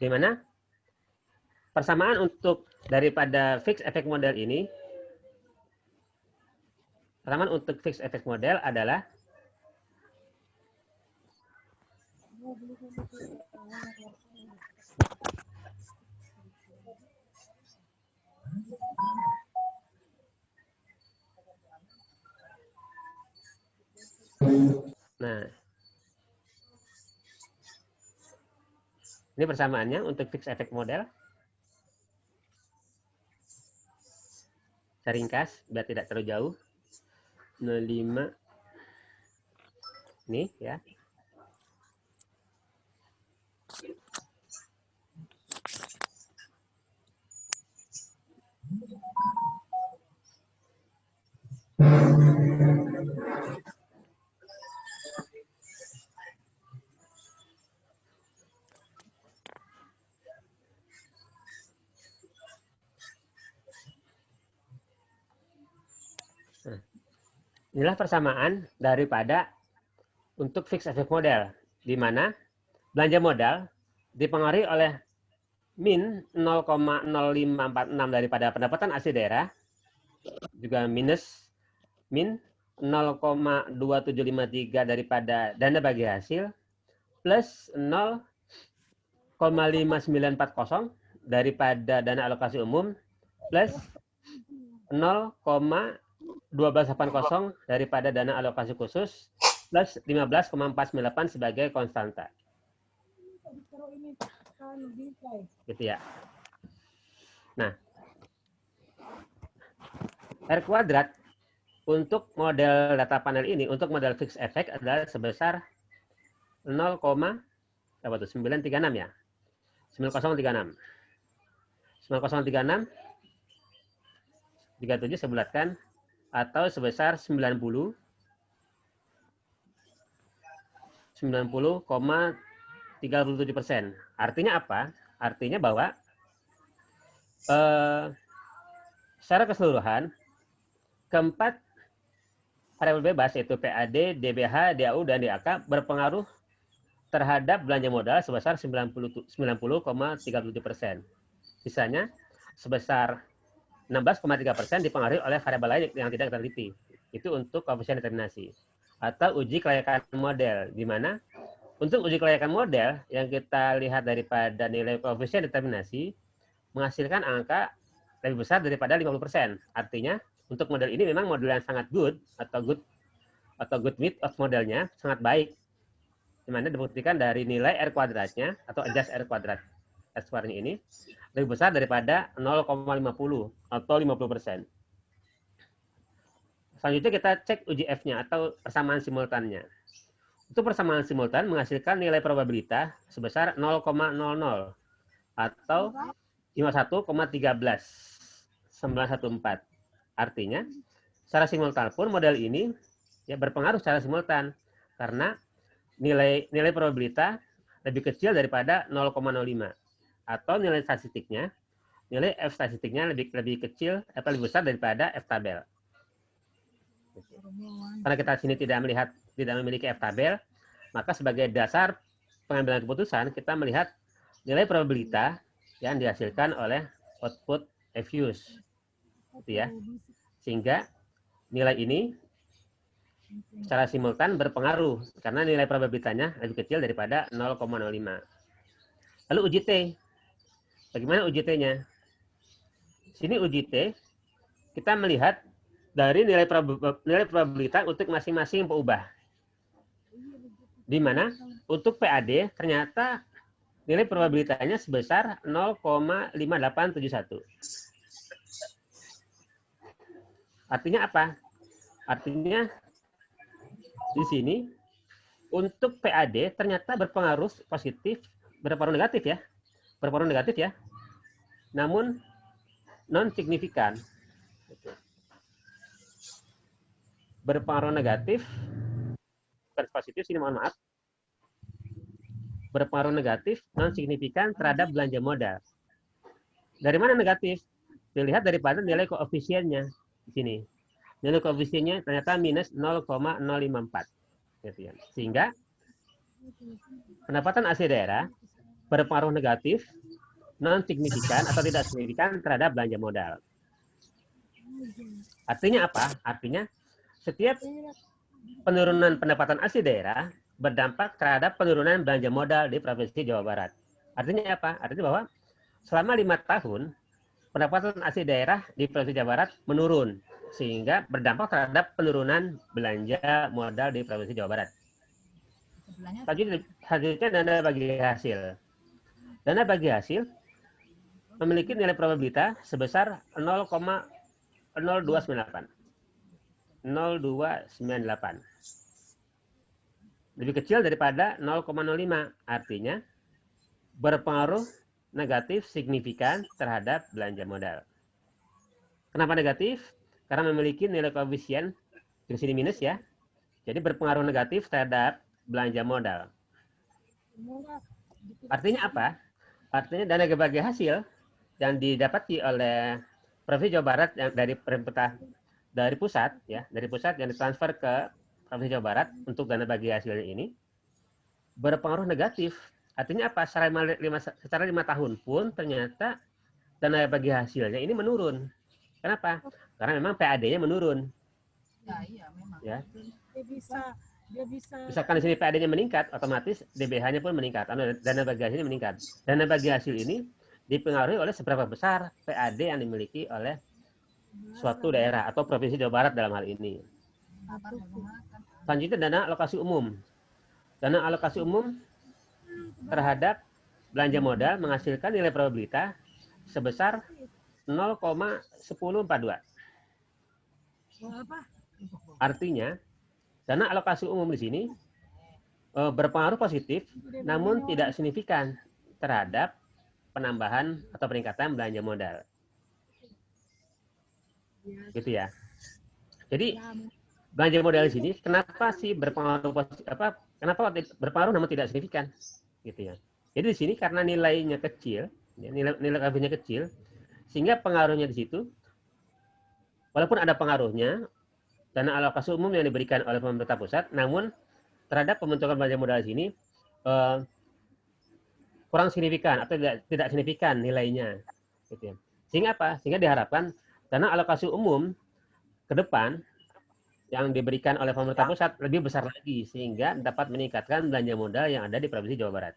Di mana persamaan untuk daripada fixed effect model ini, persamaan untuk fixed effect model adalah nah, ini persamaannya untuk fixed effect model. Saya ringkas biar tidak terlalu jauh. 05 ini ya. Inilah persamaan daripada untuk fixed effect model, di mana belanja modal dipengaruhi oleh min 0,0546 daripada pendapatan asli daerah, juga minus min 0,2753 daripada dana bagi hasil plus 0,5940 daripada dana alokasi umum plus 0,1280 daripada dana alokasi khusus plus 15,498 sebagai konstanta. Gitu ya. Nah, R kuadrat untuk model data panel ini, untuk model fixed effect adalah sebesar 0,936 ya. 9036. 9036 37 saya bulatkan atau sebesar 90,37%. Artinya apa? Artinya bahwa secara keseluruhan keempat variabel bebas yaitu PAD, DBH, DAU, dan DAK berpengaruh terhadap belanja modal sebesar 90,37%. Sisanya sebesar 16,3% dipengaruhi oleh variabel lain yang tidak kita teliti. Itu untuk koefisien determinasi atau uji kelayakan model, di mana untuk uji kelayakan model yang kita lihat daripada nilai koefisien determinasi menghasilkan angka lebih besar daripada 50%. Artinya untuk model ini memang model yang sangat good atau good width of modelnya sangat baik, di mana dibuktikan dari nilai R kuadratnya atau adjust R kuadrat S-nya ini lebih besar daripada 0,50 atau 50%. Selanjutnya kita cek uji F-nya atau persamaan simultannya. Untuk persamaan simultan menghasilkan nilai probabilitas sebesar 0,00 atau 51,13914. Artinya, secara simultan pun model ini ya berpengaruh secara simultan karena nilai probabilitas lebih kecil daripada 0,05 atau nilai statistiknya, nilai F statistiknya lebih kecil atau lebih besar daripada F tabel. Karena kita sini tidak memiliki F tabel, maka sebagai dasar pengambilan keputusan kita melihat nilai probabilitas yang dihasilkan oleh output F-use, gitu ya. Sehingga nilai ini secara simultan berpengaruh karena nilai probabilitasnya lebih kecil daripada 0,05. Lalu uji T. Bagaimana uji T-nya? Sini uji T, kita melihat dari nilai probabilitas untuk masing-masing peubah. Di mana untuk PAD ternyata nilai probabilitasnya sebesar 0,5871. Artinya apa? Artinya di sini untuk PAD ternyata berpengaruh positif, berpengaruh negatif ya. Berpengaruh negatif ya. Namun non signifikan. Berpengaruh negatif, bukan positif sini mohon maaf. Berpengaruh negatif non signifikan terhadap belanja modal. Dari mana negatif? Dilihat daripada nilai koefisiennya di sini. Nilai koefisiennya ternyata minus 0,054. Gitu ya. Sehingga pendapatan asli daerah berpengaruh negatif non signifikan atau tidak signifikan terhadap belanja modal. Artinya apa? Artinya setiap penurunan pendapatan asli daerah berdampak terhadap penurunan belanja modal di Provinsi Jawa Barat. Artinya apa? Artinya bahwa selama 5 tahun pendapatan asli daerah di Provinsi Jawa Barat menurun sehingga berdampak terhadap penurunan belanja modal di Provinsi Jawa Barat. Selanjutnya dana bagi hasil. Dana bagi hasil memiliki nilai probabilitas sebesar 0,0298. 0298. Lebih kecil daripada 0,05. Artinya berpengaruh negatif signifikan terhadap belanja modal. Kenapa negatif? Karena memiliki nilai koefisien di sini minus ya. Jadi berpengaruh negatif terhadap belanja modal. Artinya apa? Artinya dana bagi hasil yang didapati oleh Provinsi Jawa Barat yang dari pusat yang ditransfer ke Provinsi Jawa Barat untuk dana bagi hasilnya ini berpengaruh negatif. Artinya apa? Secara 5 tahun pun ternyata dana bagi hasilnya ini menurun. Kenapa? Karena memang PAD-nya menurun. Ya. Dia bisa Misalkan di sini PAD-nya meningkat, otomatis DBH-nya pun meningkat, atau dana bagi hasilnya meningkat. Dana bagi hasil ini dipengaruhi oleh seberapa besar PAD yang dimiliki oleh suatu daerah atau provinsi Jawa Barat dalam hal ini. Selanjutnya dana alokasi umum. Dana alokasi umum terhadap belanja modal menghasilkan nilai probabilitas sebesar 0,1042. Artinya, dana alokasi umum di sini berpengaruh positif namun tidak signifikan terhadap penambahan atau peningkatan belanja modal. Gitu ya. Jadi belanja modal di sini kenapa sih berpengaruh kenapa berpengaruh namun tidak signifikan? Gitu ya. Jadi di sini karena nilainya kecil, nilai KV-nya kecil, sehingga pengaruhnya di situ walaupun ada pengaruhnya dana alokasi umum yang diberikan oleh pemerintah pusat, namun terhadap pembentukan belanja modal di sini kurang signifikan atau tidak signifikan nilainya. Gitu ya. Sehingga apa? Sehingga diharapkan dana alokasi umum ke depan yang diberikan oleh pemerintah pusat lebih besar lagi sehingga dapat meningkatkan belanja modal yang ada di Provinsi Jawa Barat.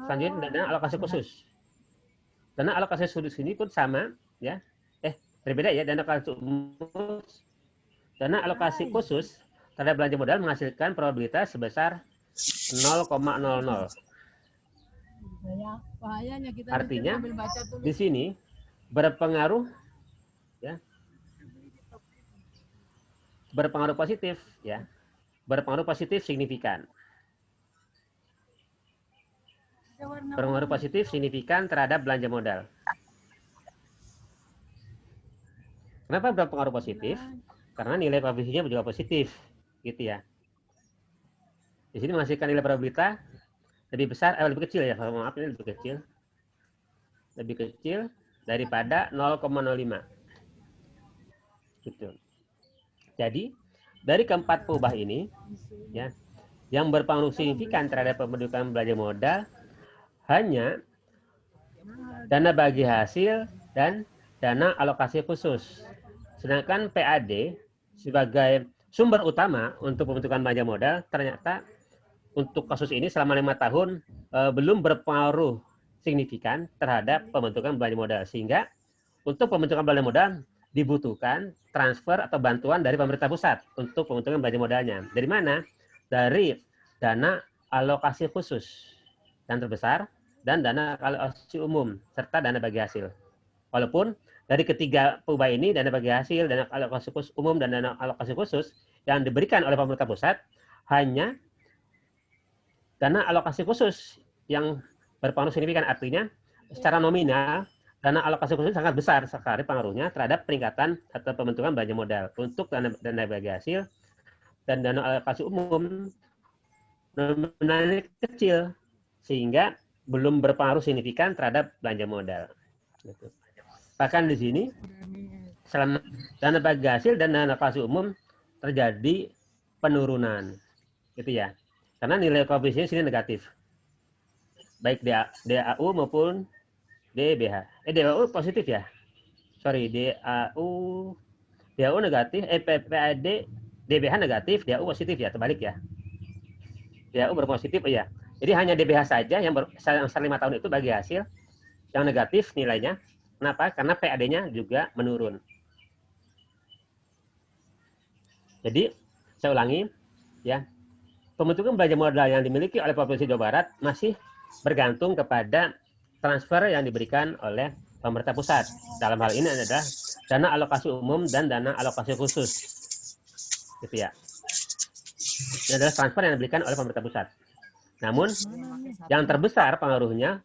Selanjutnya dana alokasi khusus. Dana alokasi khusus ini pun sama, ya. Berbeda ya, dana alokasi khusus terhadap belanja modal menghasilkan probabilitas sebesar 0,00. Artinya di sini berpengaruh ya. Berpengaruh positif ya. Berpengaruh positif signifikan. Berpengaruh positif signifikan terhadap belanja modal. Kenapa berpengaruh positif? Karena nilai probabilitasnya juga positif, gitu ya. Di sini menghasilkan nilai probabilitas lebih besar, lebih kecil ya, maaf ini lebih kecil daripada 0,05. Gitu. Jadi dari keempat perubahan ini, ya, yang berpengaruh signifikan terhadap pembentukan belanja modal hanya dana bagi hasil dan dana alokasi khusus. Sedangkan PAD sebagai sumber utama untuk pembentukan belanja modal ternyata untuk kasus ini selama 5 tahun belum berpengaruh signifikan terhadap pembentukan belanja modal. Sehingga untuk pembentukan belanja modal dibutuhkan transfer atau bantuan dari pemerintah pusat untuk pembentukan belanja modalnya. Dari mana? Dari dana alokasi khusus yang terbesar dan dana alokasi umum serta dana bagi hasil. Walaupun dari ketiga perubahan ini, dana bagi hasil, dana alokasi khusus umum, dan dana alokasi khusus yang diberikan oleh pemerintah pusat hanya dana alokasi khusus yang berpengaruh signifikan. Artinya secara nominal dana alokasi khusus sangat besar sekali pengaruhnya terhadap peningkatan atau pembentukan belanja modal. Untuk dana bagi hasil dan dana alokasi umum nominalnya kecil sehingga belum berpengaruh signifikan terhadap belanja modal. Bahkan di sini selama dana bagi hasil dan dana alokasi umum terjadi penurunan, gitu ya. Karena nilai koefisien sini negatif, baik DAU maupun DBH. DAU positif ya, sorry, DAU negatif, PAD DBH negatif, DAU positif ya, terbalik ya. DAU berpositif ya. Jadi hanya DBH saja yang selama 5 tahun itu bagi hasil yang negatif nilainya. Kenapa? Karena PAD-nya juga menurun. Jadi saya ulangi ya. Pembentukan belanja modal yang dimiliki oleh Provinsi Jawa Barat masih bergantung kepada transfer yang diberikan oleh pemerintah pusat. Dalam hal ini adalah dana alokasi umum dan dana alokasi khusus. Gitu ya. Ini adalah transfer yang diberikan oleh pemerintah pusat. Namun yang terbesar pengaruhnya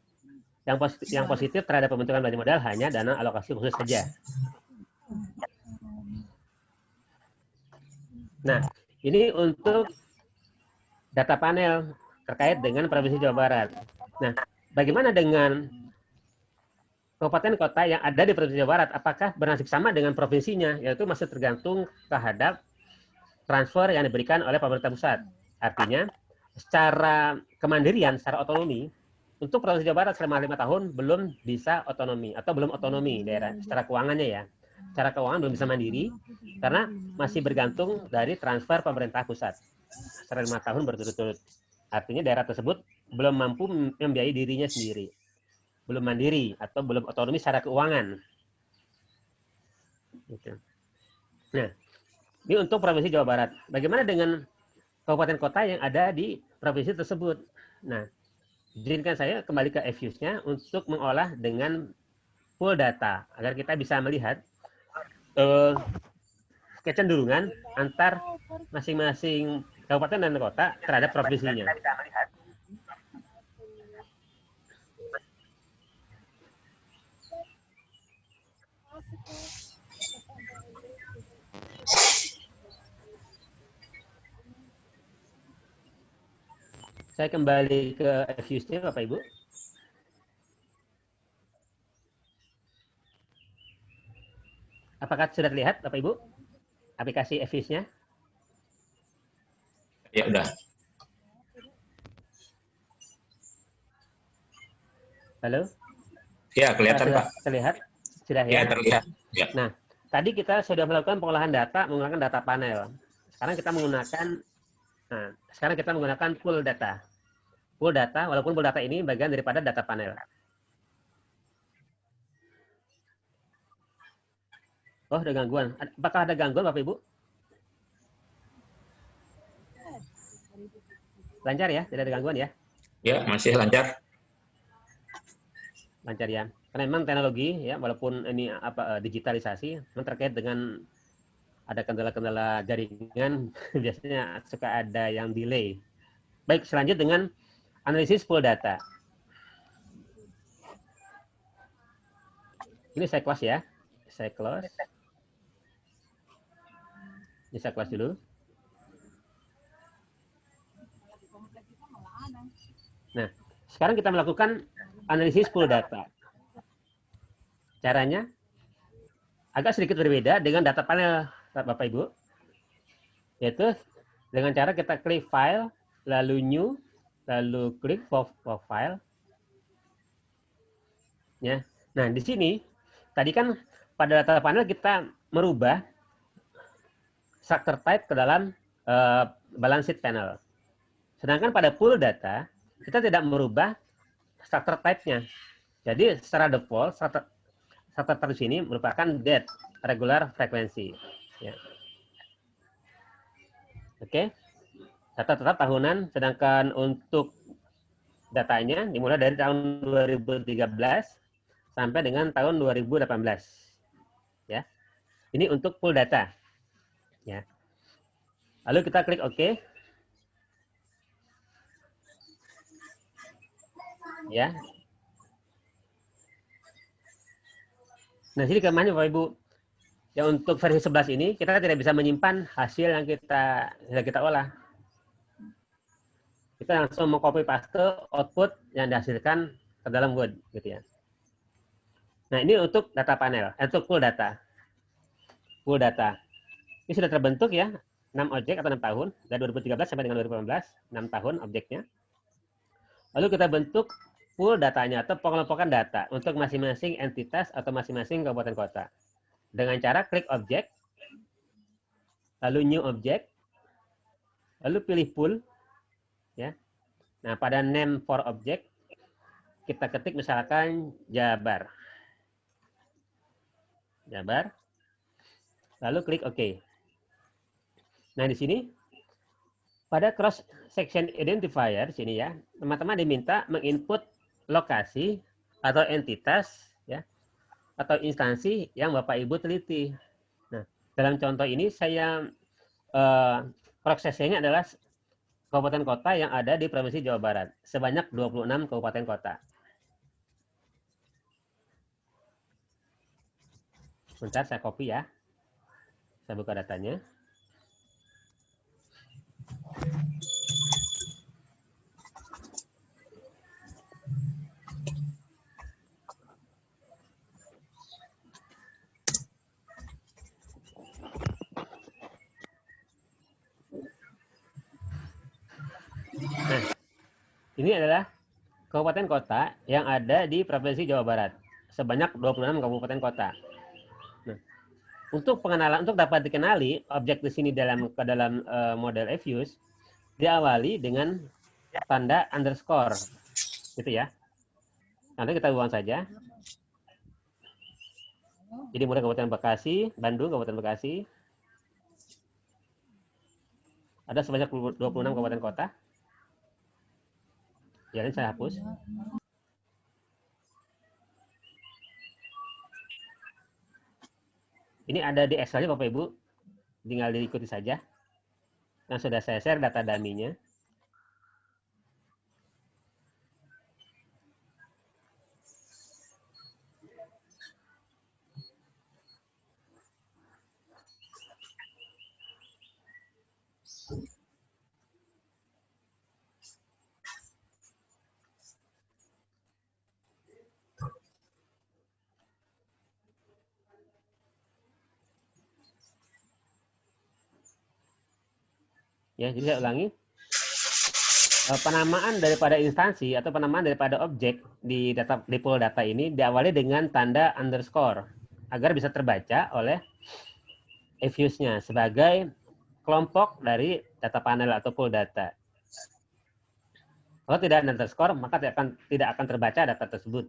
yang positif terhadap pembentukan belanja modal hanya dana alokasi khusus saja. Nah, ini untuk data panel terkait dengan Provinsi Jawa Barat. Nah, bagaimana dengan kabupaten kota yang ada di Provinsi Jawa Barat? Apakah bernasib sama dengan provinsinya? Yaitu masih tergantung terhadap transfer yang diberikan oleh pemerintah pusat. Artinya, secara kemandirian, secara otonomi, untuk Provinsi Jawa Barat selama 5 tahun belum bisa otonomi atau belum otonomi daerah secara keuangannya ya. secara keuangan belum bisa mandiri karena masih bergantung dari transfer pemerintah pusat setelah 5 tahun berturut-turut. Artinya daerah tersebut belum mampu membiayai dirinya sendiri, belum mandiri atau belum otonomi secara keuangan. Gitu. Nah, ini untuk Provinsi Jawa Barat. Bagaimana dengan kabupaten kota yang ada di provinsi tersebut? Nah, izinkan saya kembali ke EFUS-nya untuk mengolah dengan pool data agar kita bisa melihat kecenderungan antar masing-masing kabupaten dan kota terhadap provinsinya. Saya kembali ke EFUS-nya, Bapak Ibu. Apakah sudah terlihat, Bapak Ibu, aplikasi EFUS-nya? Ya, udah. Halo? Ya, kelihatan, sudah Pak. Terlihat? Sudah Ya, ya? terlihat. Ya. Nah, tadi kita sudah melakukan pengolahan data menggunakan data panel. Sekarang kita menggunakan pool data. Pool data, walaupun pool data ini bagian daripada data panel. Oh, ada gangguan. Apakah ada gangguan, Bapak Ibu? Lancar ya? Tidak ada gangguan ya? Ya, masih lancar. Lancar ya. Karena memang teknologi ya, walaupun ini digitalisasi, memang terkait dengan ada kendala-kendala jaringan, biasanya suka ada yang delay. Baik, selanjut dengan analisis pool data. Ini saya close ya. Saya close. Ini saya close dulu. Nah, sekarang kita melakukan analisis pool data. Caranya agak sedikit berbeda dengan data panel, Bapak Ibu. Yaitu dengan cara kita klik file, lalu new, lalu klik file. Ya. Nah, di sini tadi kan pada data panel kita merubah structure type ke dalam balance sheet panel. Sedangkan pada pool data kita tidak merubah structure type-nya. Jadi secara default structure type di sini merupakan date, regular frequency. Ya. Oke. Data tetap tahunan, sedangkan untuk datanya dimulai dari tahun 2013 sampai dengan tahun 2018. Ya. Ini untuk pool data. Ya. Lalu kita klik OK. Ya. Nah, sini kemana Bapak Ibu? Ya, untuk versi 11 ini kita tidak bisa menyimpan hasil yang kita olah. Kita langsung mengcopy paste output yang dihasilkan ke dalam Word gitu ya. Nah, ini untuk data panel, untuk pool data. Pool data. Ini sudah terbentuk ya, 6 objek atau 6 tahun, dari 2013 sampai dengan 2018, 6 tahun objeknya. Lalu kita bentuk pool datanya atau pengelompokan data untuk masing-masing entitas atau masing-masing kabupaten kota. Dengan cara klik objek, lalu new object, lalu pilih pool, ya. Nah, pada name for object, kita ketik misalkan Jabar. Jabar. Lalu klik OK. Nah, di sini pada cross section identifier sini ya, teman-teman diminta menginput lokasi atau entitas ya atau instansi yang Bapak Ibu teliti. Nah, dalam contoh ini saya prosesnya adalah kabupaten kota yang ada di Provinsi Jawa Barat, sebanyak 26 kabupaten kota. Sebentar saya copy ya. Saya buka datanya. Nah, ini adalah kabupaten kota yang ada di Provinsi Jawa Barat, sebanyak 26 kabupaten kota. Nah, untuk pengenalan, untuk dapat dikenali objek di sini dalam model Eviews diawali dengan tanda underscore, gitu ya. Nanti kita buang saja. Jadi mulai Kabupaten Bekasi, Bandung, Kabupaten Bekasi. Ada sebanyak 26 kabupaten kota. Ya, ini saya hapus. Ini ada di Excel-nya Bapak Ibu. Tinggal diikuti saja. Yang sudah saya share data dummy-nya. Ya, jadi saya ulangi. Penamaan daripada instansi atau penamaan daripada objek di pool data ini diawali dengan tanda underscore agar bisa terbaca oleh Eviews-nya sebagai kelompok dari data panel atau pool data. Kalau tidak ada underscore, maka tidak akan terbaca data tersebut.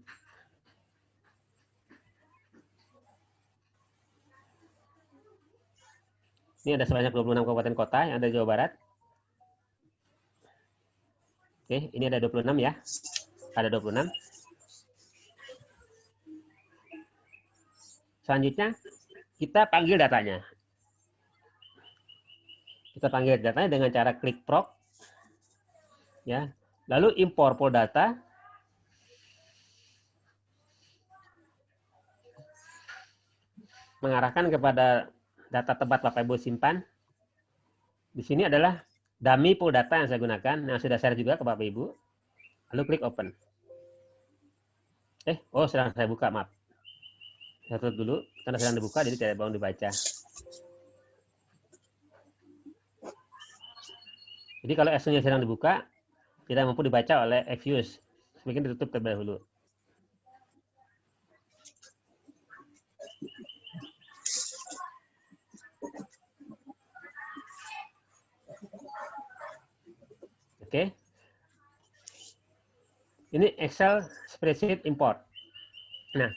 Ini ada sebanyak 26 kabupaten kota yang ada di Jawa Barat. Oke, ini ada 26 ya. Ada 26. Selanjutnya, kita panggil datanya. Kita panggil datanya dengan cara klik proc. Ya. Lalu import pool data. Mengarahkan kepada data tempat Bapak Ibu simpan. Di sini adalah dummy pool data yang saya gunakan, yang sudah share juga ke Bapak Ibu. Lalu klik open. Sedang saya buka, maaf. Saya tutup dulu, karena sedang dibuka, jadi tidak mau dibaca. Jadi kalau Excel-nya sedang dibuka, tidak mampu dibaca oleh Eviews. Sebaiknya ditutup terlebih dahulu. Oke. Ini Excel spreadsheet import. Nah,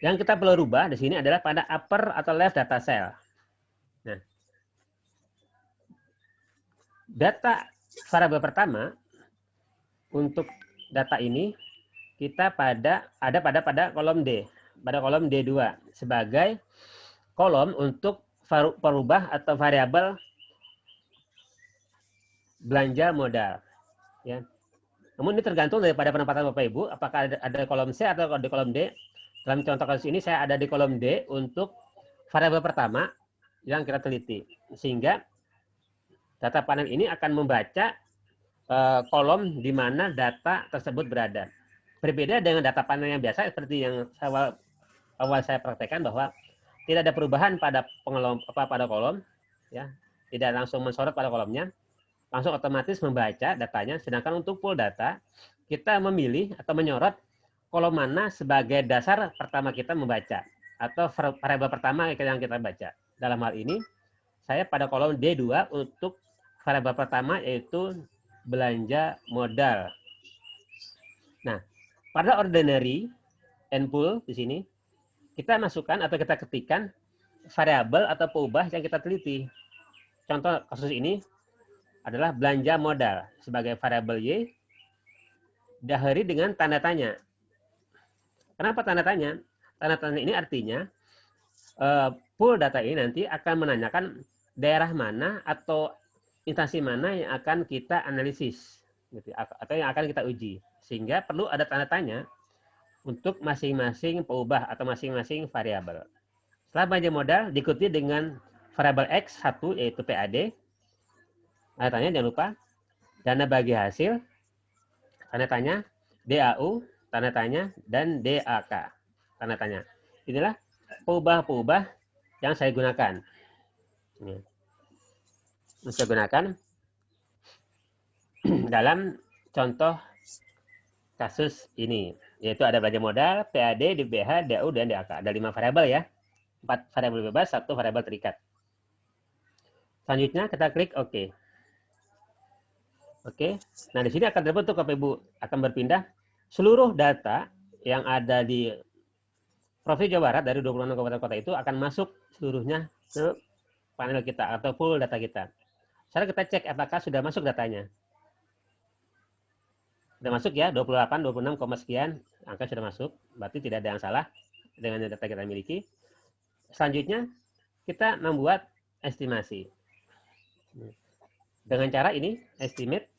yang kita perlu rubah di sini adalah pada upper atau left data cell. Nah, data variabel pertama untuk data ini kita ada pada kolom D, pada kolom D2 sebagai kolom untuk perubah atau variabel belanja modal. Ya. Namun ini tergantung daripada penempatan Bapak Ibu, apakah ada kolom C atau di kolom D. Dalam contoh kasus ini saya ada di kolom D untuk variabel pertama yang kita teliti. Sehingga data panel ini akan membaca kolom di mana data tersebut berada. Berbeda dengan data panel yang biasa seperti yang awal saya praktekkan bahwa tidak ada perubahan pada kolom, ya, tidak langsung mensorot pada kolomnya, langsung otomatis membaca datanya. Sedangkan untuk pool data, kita memilih atau menyorot kolom mana sebagai dasar pertama kita membaca atau variabel pertama yang kita baca. Dalam hal ini, saya pada kolom D2 untuk variabel pertama yaitu belanja modal. Nah, pada ordinary and pool di sini, kita masukkan atau kita ketikkan variabel atau peubah yang kita teliti. Contoh kasus ini adalah belanja modal sebagai variabel Y diakhiri dengan tanda tanya. Kenapa tanda tanya? Tanda tanya ini artinya pool data ini nanti akan menanyakan daerah mana atau instansi mana yang akan kita analisis gitu, atau yang akan kita uji. Sehingga perlu ada tanda tanya untuk masing-masing peubah atau masing-masing variabel. Setelah belanja modal diikuti dengan variabel X1 yaitu PAD. Tanda tanya jangan lupa. Dana bagi hasil, tanda tanya, DAU, tanda tanya, dan DAK, tanda tanya. Inilah peubah-peubah yang saya gunakan. Yang saya gunakan dalam contoh kasus ini, yaitu ada belanja modal, PAD, DBH, DAU, dan DAK. Ada 5 variabel ya. 4 variabel bebas, 1 variabel terikat. Selanjutnya kita klik OK. Oke. Nah, di sini akan terbentuk Bapak Ibu, akan berpindah seluruh data yang ada di Provinsi Jawa Barat dari 26 kabupaten kota itu akan masuk seluruhnya ke panel kita atau full data kita. Sekarang kita cek apakah sudah masuk datanya. Sudah masuk ya, 28, 26, sekian, angka sudah masuk, berarti tidak ada yang salah dengan data kita miliki. Selanjutnya, kita membuat estimasi. Dengan cara ini, estimate,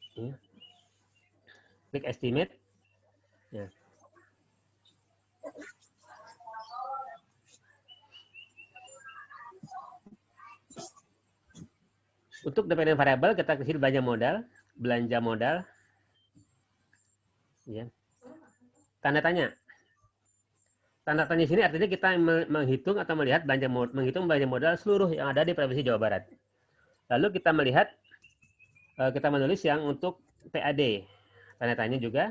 klik estimate. Ya. Untuk dependent variable, kita klik belanja modal. Ya. Tanda tanya. Tanda tanya sini artinya kita menghitung atau melihat menghitung belanja modal seluruh yang ada di Provinsi Jawa Barat. Lalu kita melihat, kita menulis yang untuk PAD. Tanda tanya juga.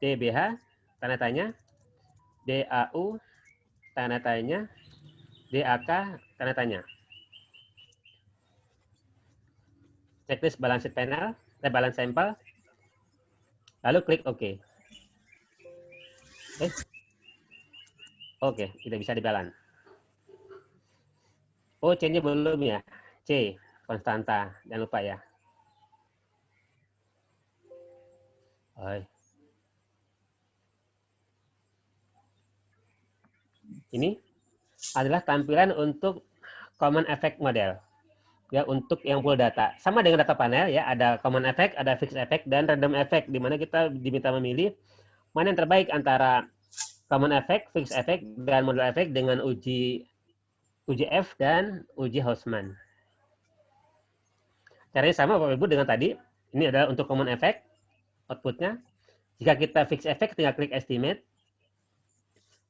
DBH, tanda tanya. DAU, tanda tanya. DAK, tanda tanya. Checklist balance panel, balance sampel. Lalu klik OK. Oke, tidak bisa dibalan. Oh, C-nya belum ya. C, konstanta. Jangan lupa ya. Ini adalah tampilan untuk common effect model. Ya, untuk yang full data. Sama dengan data panel ya, ada common effect, ada fixed effect, dan random effect, di mana kita diminta memilih mana yang terbaik antara common effect, fixed effect, dan model effect dengan uji F dan uji Hausman. Caranya sama Bapak Ibu dengan tadi. Ini adalah untuk common effect, outputnya. Jika kita fixed effect, tinggal klik estimate.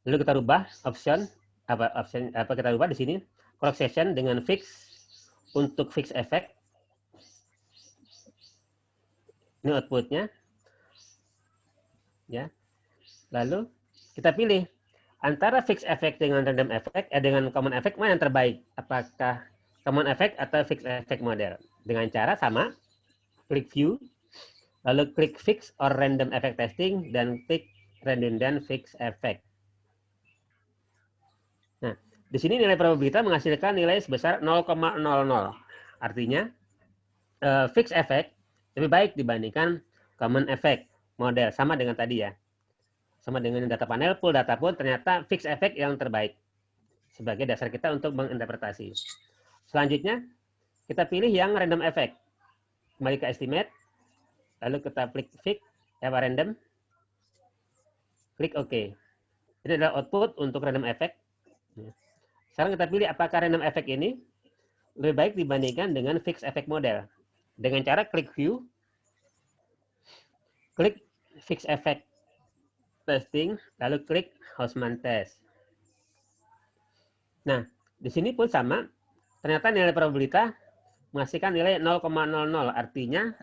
Lalu kita rubah option apa kita rubah di sini cross section dengan fix untuk fixed effect. Ini outputnya. Ya. Lalu kita pilih antara fixed effect dengan random effect, dengan common effect mana yang terbaik? Apakah common effect atau fixed effect model? Dengan cara sama, klik view, lalu klik fix or random effect testing, dan klik redundant fixed effect. Nah, di sini nilai probabilitas menghasilkan nilai sebesar 0,00. Artinya, fixed effect lebih baik dibandingkan common effect model. Sama dengan tadi ya. Sama dengan data panel, full data pun ternyata fixed effect yang terbaik sebagai dasar kita untuk menginterpretasi. Selanjutnya, kita pilih yang random effect. Kembali ke estimate, lalu kita klik fix, random, klik OK. Ini adalah output untuk random effect. Sekarang kita pilih apakah random effect ini lebih baik dibandingkan dengan fixed effect model. Dengan cara klik view, klik fixed effect testing, lalu klik Hausman test. Nah, di sini pun sama. Ternyata nilai probabilitas menghasilkan nilai 0,00. Artinya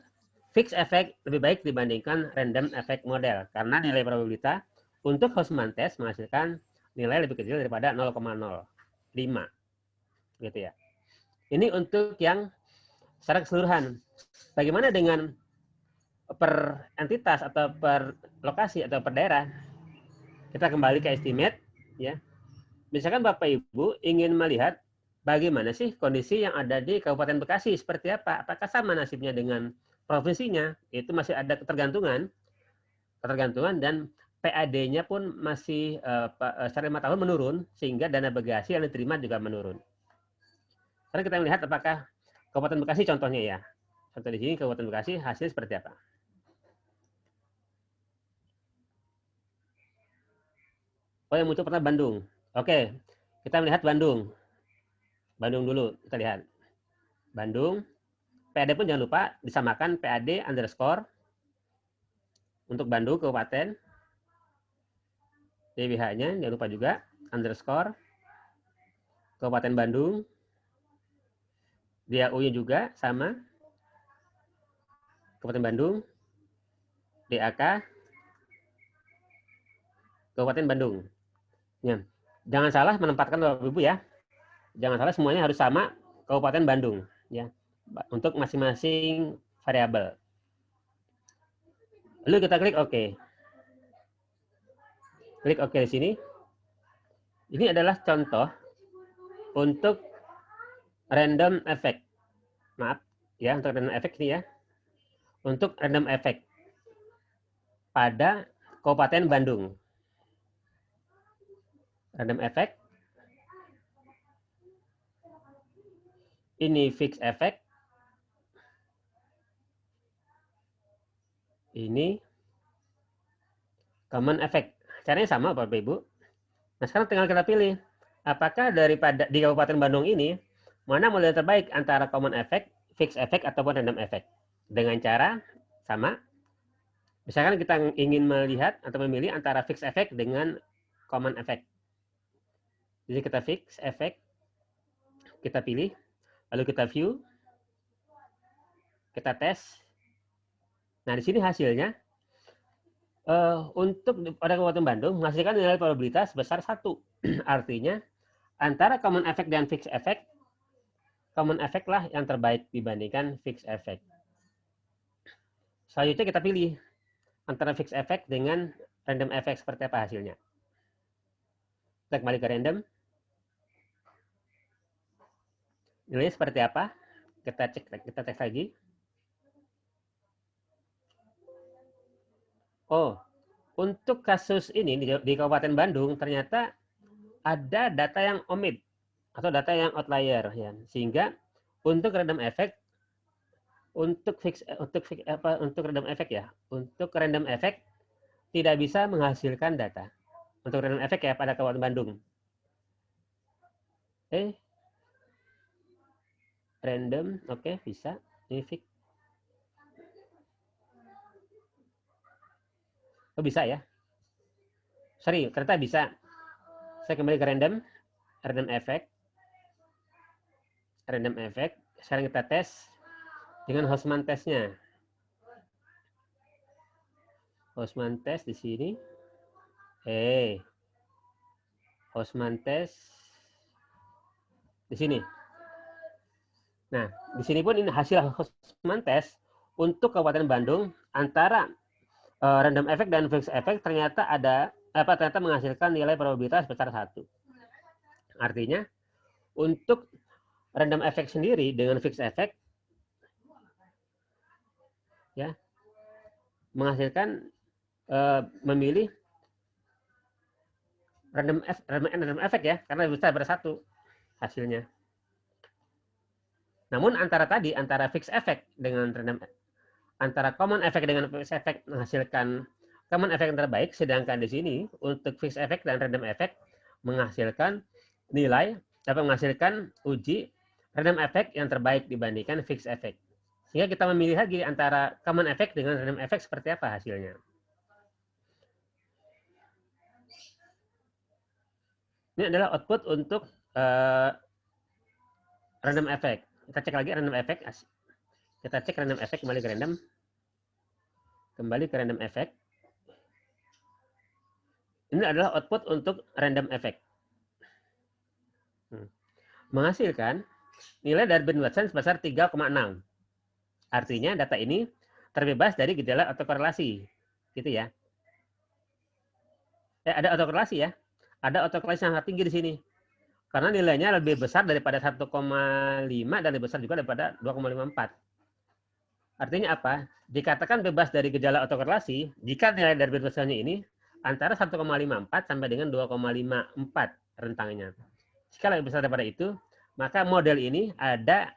fixed effect lebih baik dibandingkan random effect model. Karena nilai probabilitas untuk Hausman test menghasilkan nilai lebih kecil daripada 0,05. Gitu ya. Ini untuk yang secara keseluruhan. Bagaimana dengan per entitas atau per lokasi atau per daerah? Kita kembali ke estimate ya. Misalkan Bapak Ibu ingin melihat bagaimana sih kondisi yang ada di Kabupaten Bekasi, seperti apa? Apakah sama nasibnya dengan provinsinya? Itu masih ada ketergantungan dan PAD-nya pun masih secara 5 tahun menurun, sehingga dana bagasi yang diterima juga menurun. Sekarang kita melihat apakah Kabupaten Bekasi contohnya ya. Contoh di sini Kabupaten Bekasi hasil seperti apa? Oh, yang muncul pertama Bandung. Oke, kita melihat Bandung. Bandung dulu, kita lihat. Bandung, PAD pun jangan lupa disamakan PAD underscore untuk Bandung Kabupaten. DBH-nya jangan lupa juga underscore Kabupaten Bandung. DAU-nya juga sama. Kabupaten Bandung. DAK Kabupaten Bandung. Ya. Jangan salah menempatkan Bapak Ibu ya. Jangan salah semuanya harus sama Kabupaten Bandung ya. Untuk masing-masing variabel. Lalu kita klik OK. Klik OK di sini. Ini adalah contoh untuk random effect. Maaf ya, untuk random effect ini ya. Untuk random effect pada Kabupaten Bandung. Random effect. Ini fixed effect. Ini common effect. Caranya sama Bapak Ibu. Nah, sekarang tinggal kita pilih. Apakah daripada di Kabupaten Bandung ini, mana model terbaik antara common effect, fixed effect, ataupun random effect? Dengan cara sama. Misalkan kita ingin melihat atau memilih antara fixed effect dengan common effect. Jadi kita fix effect, kita pilih, lalu kita view, kita tes. Nah, di sini hasilnya untuk pada Kabupaten Bandung menghasilkan nilai probabilitas sebesar 1. Artinya antara common effect dan fixed effect, common effect lah yang terbaik dibandingkan fixed effect. Selanjutnya kita pilih antara fixed effect dengan random effect, seperti apa hasilnya. Kita kembali ke random. Nilainya seperti apa? Kita cek, kita tes lagi. Oh, untuk kasus ini di Kabupaten Bandung ternyata ada data yang omit atau data yang outlier ya. Sehingga untuk random effect, untuk random effect ya, untuk random effect tidak bisa menghasilkan data. Untuk random effect ya pada Kabupaten Bandung. Random, oke, bisa. Ini fix. Oh, bisa ya. Sorry, ternyata bisa. Saya kembali ke random effect. Random effect. Sekarang kita tes dengan Houseman testnya. Houseman test di sini. Houseman test di sini. Nah, di sini pun ini hasil Houseman test untuk Kabupaten Bandung antara random effect dan fixed effect ternyata ternyata menghasilkan nilai probabilitas sebesar 1. Artinya untuk random effect sendiri dengan fixed effect ya menghasilkan memilih random effect ya, karena lebih besar pada 1 hasilnya. Namun antara fixed effect dengan antara common effect dengan fixed effect menghasilkan common effect yang terbaik, sedangkan di sini untuk fixed effect dan random effect menghasilkan menghasilkan uji random effect yang terbaik dibandingkan fixed effect. Sehingga kita memilih lagi antara common effect dengan random effect seperti apa hasilnya. Ini adalah output untuk random effect. Kita cek lagi random effect. Kita cek random effect, kembali ke random. Kembali ke random effect. Ini adalah output untuk random effect. Menghasilkan nilai dari Ben Watson sebesar 3,6. Artinya data ini terbebas dari gejala autokorelasi. Gitu ya. Ada autokorelasi ya. Ada autokorelasi yang sangat tinggi di sini. Karena nilainya lebih besar daripada 1,5 dan lebih besar juga daripada 2,54. Artinya apa? Dikatakan bebas dari gejala autokorelasi jika nilai dari Ben Watsonnya ini antara 1,54 sampai dengan 2,54 rentangnya. Jika lebih besar daripada itu, maka model ini ada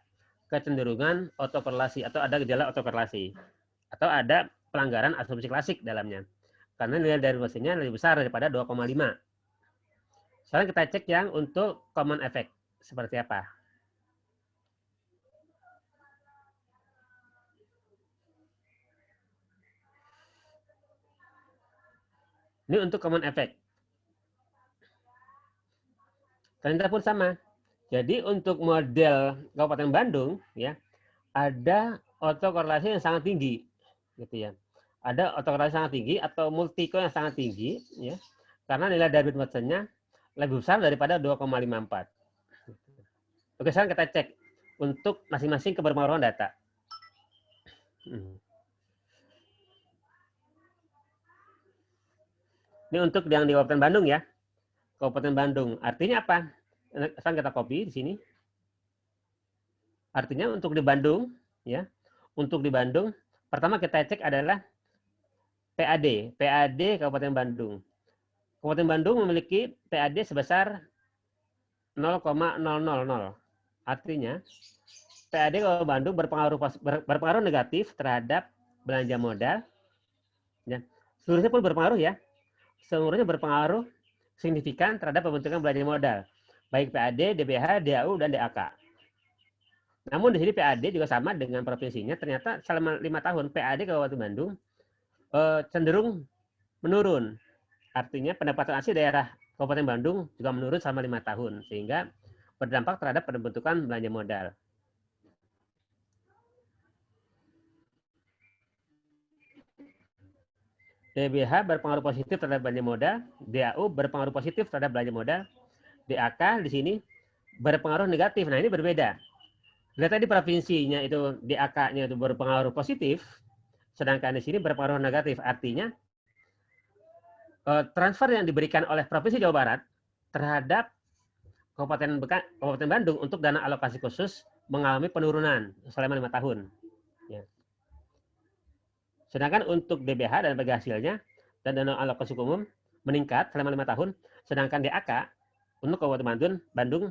kecenderungan autokorelasi atau ada gejala autokorelasi atau ada pelanggaran asumsi klasik dalamnya. Karena nilai dari Watsonnya lebih besar daripada 2,5. Sekarang kita cek yang untuk common effect seperti apa. Ini untuk common effect. Ternyata pun sama. Jadi untuk model Kabupaten Bandung ya ada autokorelasi yang sangat tinggi, gitu ya. Ada autokorelasi sangat tinggi atau multiko yang sangat tinggi, ya. Karena nilai dari Watsonnya lebih besar daripada 2,54. Oke, sekarang kita cek untuk masing-masing keberpengaruhan data. Ini untuk yang di Kabupaten Bandung ya. Kabupaten Bandung. Artinya apa? Sekarang kita copy di sini. Artinya untuk di Bandung, ya. Untuk di Bandung, pertama kita cek adalah PAD. PAD Kabupaten Bandung. Kabupaten Bandung memiliki PAD sebesar 0,000. Artinya, PAD Kabupaten Bandung berpengaruh negatif terhadap belanja modal. Ya. Seluruhnya pun berpengaruh ya. Seluruhnya berpengaruh signifikan terhadap pembentukan belanja modal. Baik PAD, DBH, DAU, dan DAK. Namun di sini PAD juga sama dengan provinsinya. Ternyata selama 5 tahun PAD Kabupaten Bandung cenderung menurun. Artinya pendapatan asli daerah Kabupaten Bandung juga menurun selama 5 tahun. Sehingga berdampak terhadap pembentukan belanja modal. DBH berpengaruh positif terhadap belanja modal, DAU berpengaruh positif terhadap belanja modal, DAK di sini berpengaruh negatif. Nah, ini berbeda. Bila tadi provinsinya itu DAK-nya itu berpengaruh positif, sedangkan di sini berpengaruh negatif. Artinya transfer yang diberikan oleh Provinsi Jawa Barat terhadap Kabupaten Bandung untuk dana alokasi khusus mengalami penurunan selama 5 tahun. Ya. Sedangkan untuk DBH dan bagi hasilnya dan dana alokasi umum meningkat selama 5 tahun, sedangkan DAK untuk Kabupaten Bandung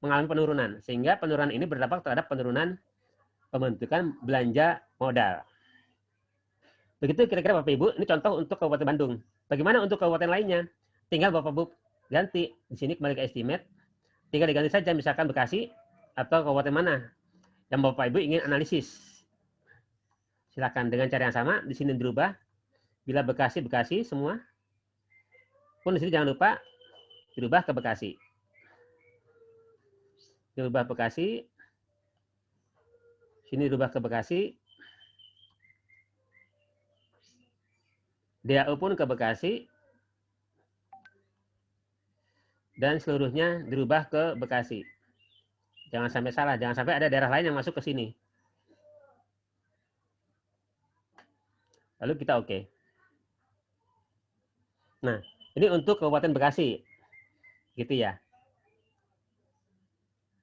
mengalami penurunan. Sehingga penurunan ini berdampak terhadap penurunan pembentukan belanja modal. Begitu kira-kira Bapak Ibu, ini contoh untuk Kabupaten Bandung. Bagaimana untuk kabupaten lainnya? Tinggal Bapak Ibu ganti. Di sini kembali ke estimate. Tinggal diganti saja misalkan Bekasi atau kabupaten mana yang Bapak Ibu ingin analisis. Silakan dengan cara yang sama, di sini dirubah. Bila Bekasi semua. Pun di sini jangan lupa dirubah ke Bekasi. Dirubah Bekasi. Sini dirubah ke Bekasi. DAU pun ke Bekasi. Dan seluruhnya dirubah ke Bekasi. Jangan sampai salah, jangan sampai ada daerah lain yang masuk ke sini. Lalu kita oke. Nah, ini untuk Kabupaten Bekasi. Gitu ya.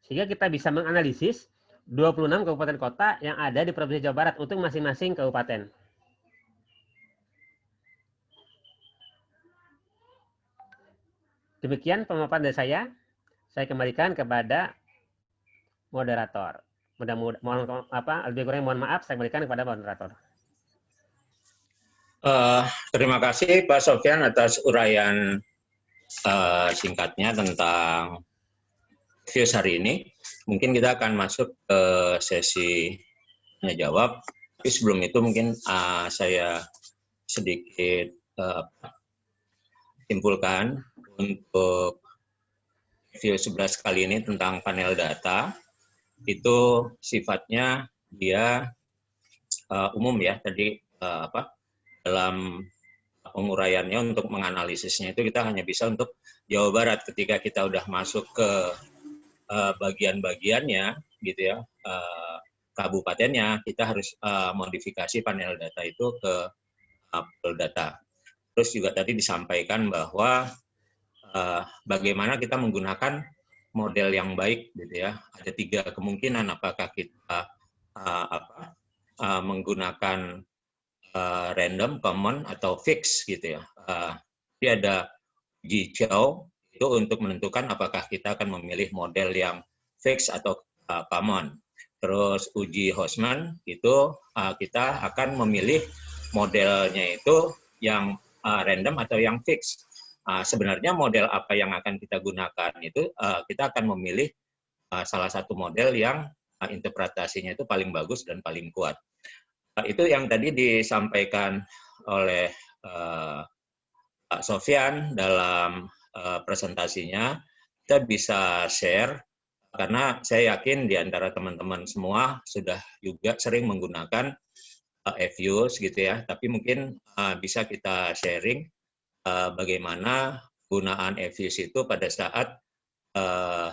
Sehingga kita bisa menganalisis 26 kabupaten kota yang ada di Provinsi Jawa Barat untuk masing-masing kabupaten. Demikian pemaparan dari saya. Saya kembalikan kepada moderator. Lebih kurang mohon maaf, saya kembalikan kepada moderator. Terima kasih Pak Sofyan atas uraian singkatnya tentang views hari ini. Mungkin kita akan masuk ke sesi tanya jawab. Tapi sebelum itu mungkin saya sedikit simpulkan untuk view 11 kali ini tentang panel data. Itu sifatnya dia umum ya. Tadi dalam penguraiannya untuk menganalisisnya itu kita hanya bisa untuk Jawa Barat. Ketika kita udah masuk ke bagian-bagiannya gitu ya, kabupatennya, kita harus modifikasi panel data itu ke pool data. Terus juga tadi disampaikan bahwa bagaimana kita menggunakan model yang baik gitu ya. Ada 3 kemungkinan, apakah kita menggunakan random, common, atau fix gitu ya. Jadi ada uji Chow itu untuk menentukan apakah kita akan memilih model yang fix atau common. Terus uji Hostman itu kita akan memilih modelnya itu yang random atau yang fix. Sebenarnya model apa yang akan kita gunakan itu kita akan memilih salah satu model yang interpretasinya itu paling bagus dan paling kuat. Itu yang tadi disampaikan oleh Pak Sofyan dalam presentasinya. Kita bisa share, karena saya yakin di antara teman-teman semua sudah juga sering menggunakan views gitu ya, tapi mungkin bisa kita sharing bagaimana penggunaan EVIUS itu pada saat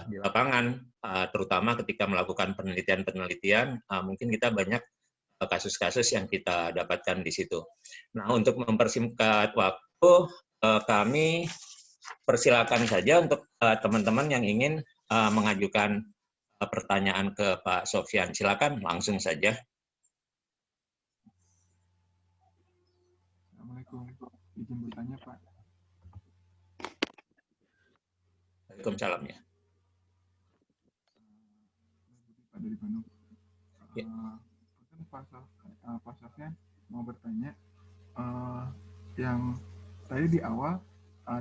di lapangan, terutama ketika melakukan penelitian-penelitian, mungkin kita banyak kasus-kasus yang kita dapatkan di situ. Nah, untuk mempersingkat waktu, kami persilakan saja untuk teman-teman yang ingin mengajukan pertanyaan ke Pak Sofyan. Silakan langsung saja. Assalamualaikum. Izin bertanya, Pak. Waalaikumsalam ya. Pak dari Bandung. Ya. Pak Sofyan mau bertanya, yang tadi di awal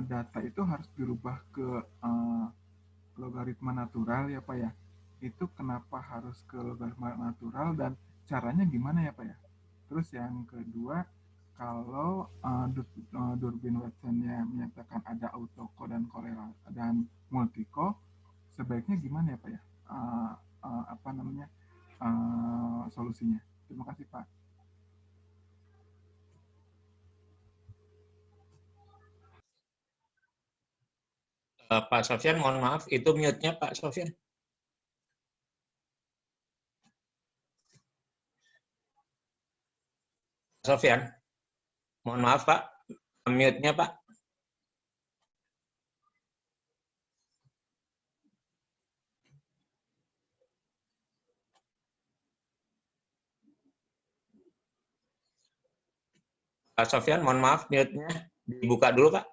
data itu harus dirubah ke logaritma natural ya Pak ya. Itu kenapa harus ke logaritma natural dan caranya gimana ya Pak ya? Terus yang kedua, kalau Durbin Watson-nya menyatakan ada autoco dan korelasi dan multico, sebaiknya gimana ya Pak ya? Solusinya. Terima kasih Pak. Pak Sofyan, mohon maaf, itu mute-nya Pak Sofyan. Sofyan, mohon maaf Pak, mute-nya Pak. Pak Sofyan, mohon maaf, mute-nya dibuka dulu Pak.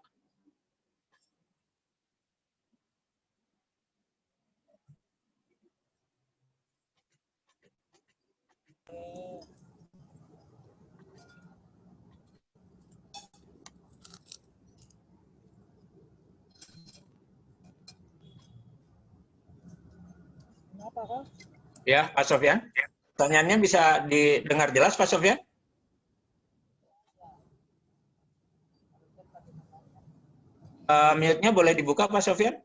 Kenapa, Kak? Ya, Pak Sofyan. Pertanyaannya bisa didengar jelas Pak Sofyan? Mute-nya boleh dibuka Pak Sofyan?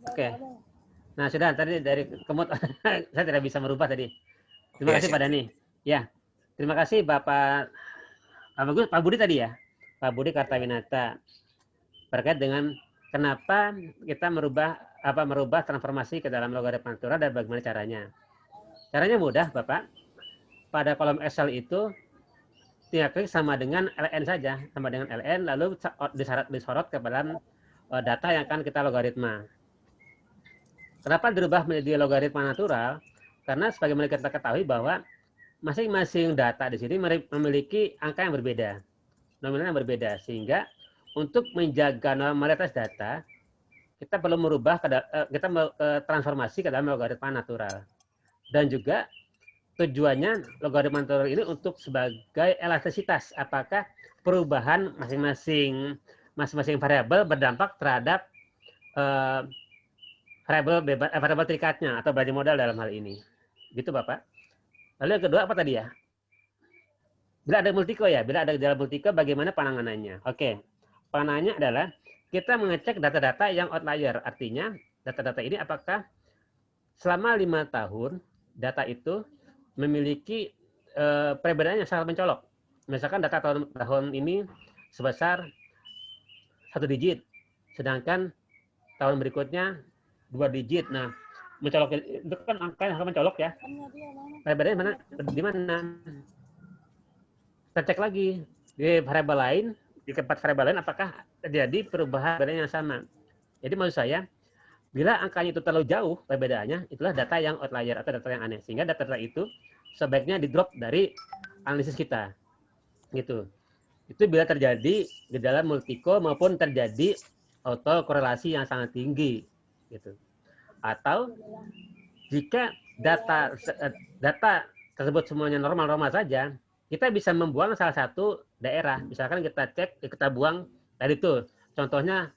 Oke. Nah, sudah tadi dari kemut saya tidak bisa merubah tadi. Terima kasih Pak Dani. Ya. Terima kasih Bapak Pak Budi tadi ya. Pak Budi Kartawinata. Terkait dengan kenapa kita merubah transformasi ke dalam logaritma natural dan bagaimana caranya. Caranya mudah, Bapak. Pada kolom Excel itu tinggal klik sama dengan ln saja, sama dengan ln, lalu disorot ke dalam data yang akan kita logaritma. Kenapa dirubah menjadi logaritma natural? Karena sebagaimana kita ketahui bahwa masing-masing data di sini memiliki angka yang berbeda, nominal yang berbeda, sehingga untuk menjaga normalitas data kita perlu merubah transformasi ke dalam logaritma natural. Dan juga tujuannya logaritma natural ini untuk sebagai elastisitas, apakah perubahan masing-masing variabel berdampak terhadap variabel terikatnya atau belajar modal dalam hal ini. Gitu Bapak. Lalu yang kedua apa tadi ya? Bila ada multico ya, bila ada gejala multico bagaimana penanganannya? Oke. Penanganannya adalah kita mengecek data-data yang outlier. Artinya data-data ini apakah selama 5 tahun data itu memiliki perbedaan yang sangat mencolok. Misalkan data tahun ini sebesar 1 digit, sedangkan tahun berikutnya 2 digit. Nah, mencolok itu kan angka yang sangat mencolok ya. Perbedaannya mana? Di mana? Kita cek lagi di variabel lain, di keempat variabel lain apakah terjadi perubahan yang sama. Jadi maksud saya, bila angkanya itu terlalu jauh perbedaannya, itulah data yang outlier atau data yang aneh. Sehingga data-data itu sebaiknya di-drop dari analisis kita. Gitu. Itu bila terjadi gejala multico maupun terjadi autokorelasi yang sangat tinggi. Gitu. Atau jika data tersebut semuanya normal-normal saja, kita bisa membuang salah satu daerah. Misalkan kita buang tadi itu. Contohnya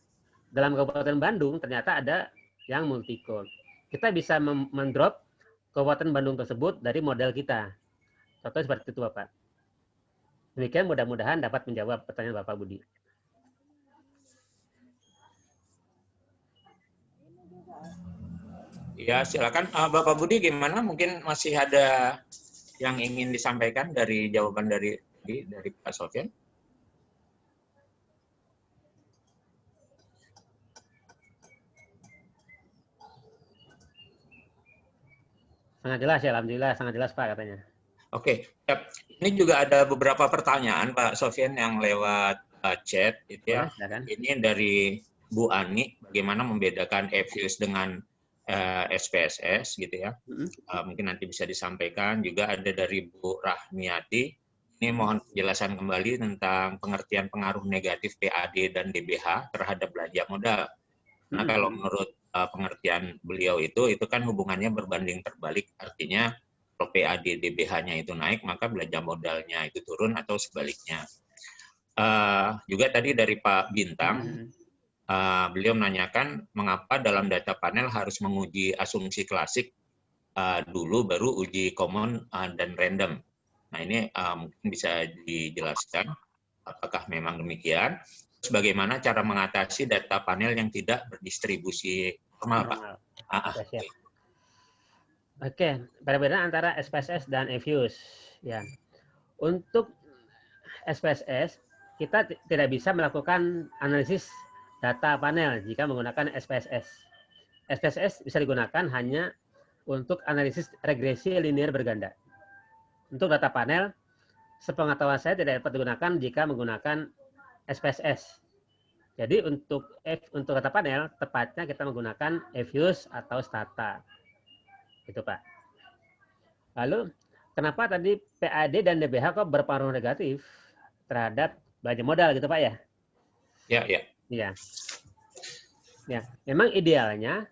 dalam Kabupaten Bandung ternyata ada yang multico. Kita bisa mendrop Kabupaten Bandung tersebut dari model kita. Contohnya seperti itu Bapak. Demikian mudah-mudahan dapat menjawab pertanyaan Bapak Budi. Ya, silakan Bapak Budi gimana? Mungkin masih ada yang ingin disampaikan dari jawaban dari Pak Sofyan? Sangat jelas ya, alhamdulillah sangat jelas Pak katanya. Oke, ini juga ada beberapa pertanyaan Pak Sofyan yang lewat chat, itu ya. Boleh, silakan. Ini dari Bu Ani, bagaimana membedakan EFUS dengan SPSS gitu ya. Mungkin nanti bisa disampaikan. Juga ada dari Bu Rahmiati. Ini mohon penjelasan kembali tentang pengertian pengaruh negatif PAD dan DBH terhadap belanja modal. Karena kalau menurut pengertian beliau itu kan hubungannya berbanding terbalik, artinya kalau PAD DBH-nya itu naik, maka belanja modalnya itu turun atau sebaliknya. Juga tadi dari Pak Bintang, beliau menanyakan mengapa dalam data panel harus menguji asumsi klasik dulu, baru uji common dan random. Nah ini mungkin bisa dijelaskan apakah memang demikian. Terus bagaimana cara mengatasi data panel yang tidak berdistribusi normal, Pak? Oke, perbedaan antara SPSS dan EFUS. Ya, untuk SPSS kita tidak bisa melakukan analisis data panel jika menggunakan SPSS. SPSS bisa digunakan hanya untuk analisis regresi linear berganda. Untuk data panel, sepengetahuan saya tidak dapat digunakan jika menggunakan SPSS. Jadi untuk data panel, tepatnya kita menggunakan EFUS atau Stata. Itu Pak. Lalu kenapa tadi PAD dan DBH kok berpengaruh negatif terhadap belanja modal gitu Pak ya? Iya. Ya, memang idealnya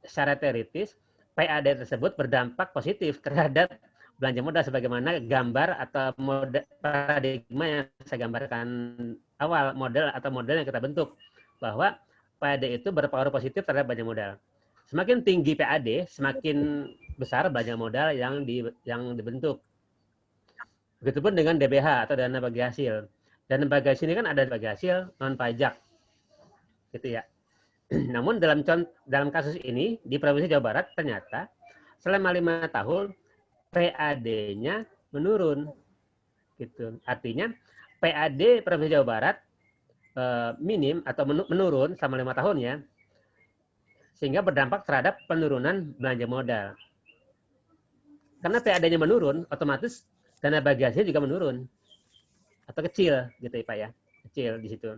secara teoritis PAD tersebut berdampak positif terhadap belanja modal sebagaimana gambar atau model paradigma yang saya gambarkan awal, model yang kita bentuk bahwa PAD itu berpengaruh positif terhadap belanja modal. Semakin tinggi PAD, semakin besar belanja modal yang dibentuk. Begitupun dengan DBH atau dana bagi hasil. Dana bagi hasil ini kan ada bagi hasil non pajak, gitu ya. Namun dalam kasus ini di Provinsi Jawa Barat ternyata selama 5 tahun PAD-nya menurun, gitu. Artinya PAD Provinsi Jawa Barat minim atau menurun selama 5 tahun ya, sehingga berdampak terhadap penurunan belanja modal. Karena PAD-nya menurun, otomatis dana bagi hasil juga menurun atau kecil, gitu ya Pak ya, kecil di situ.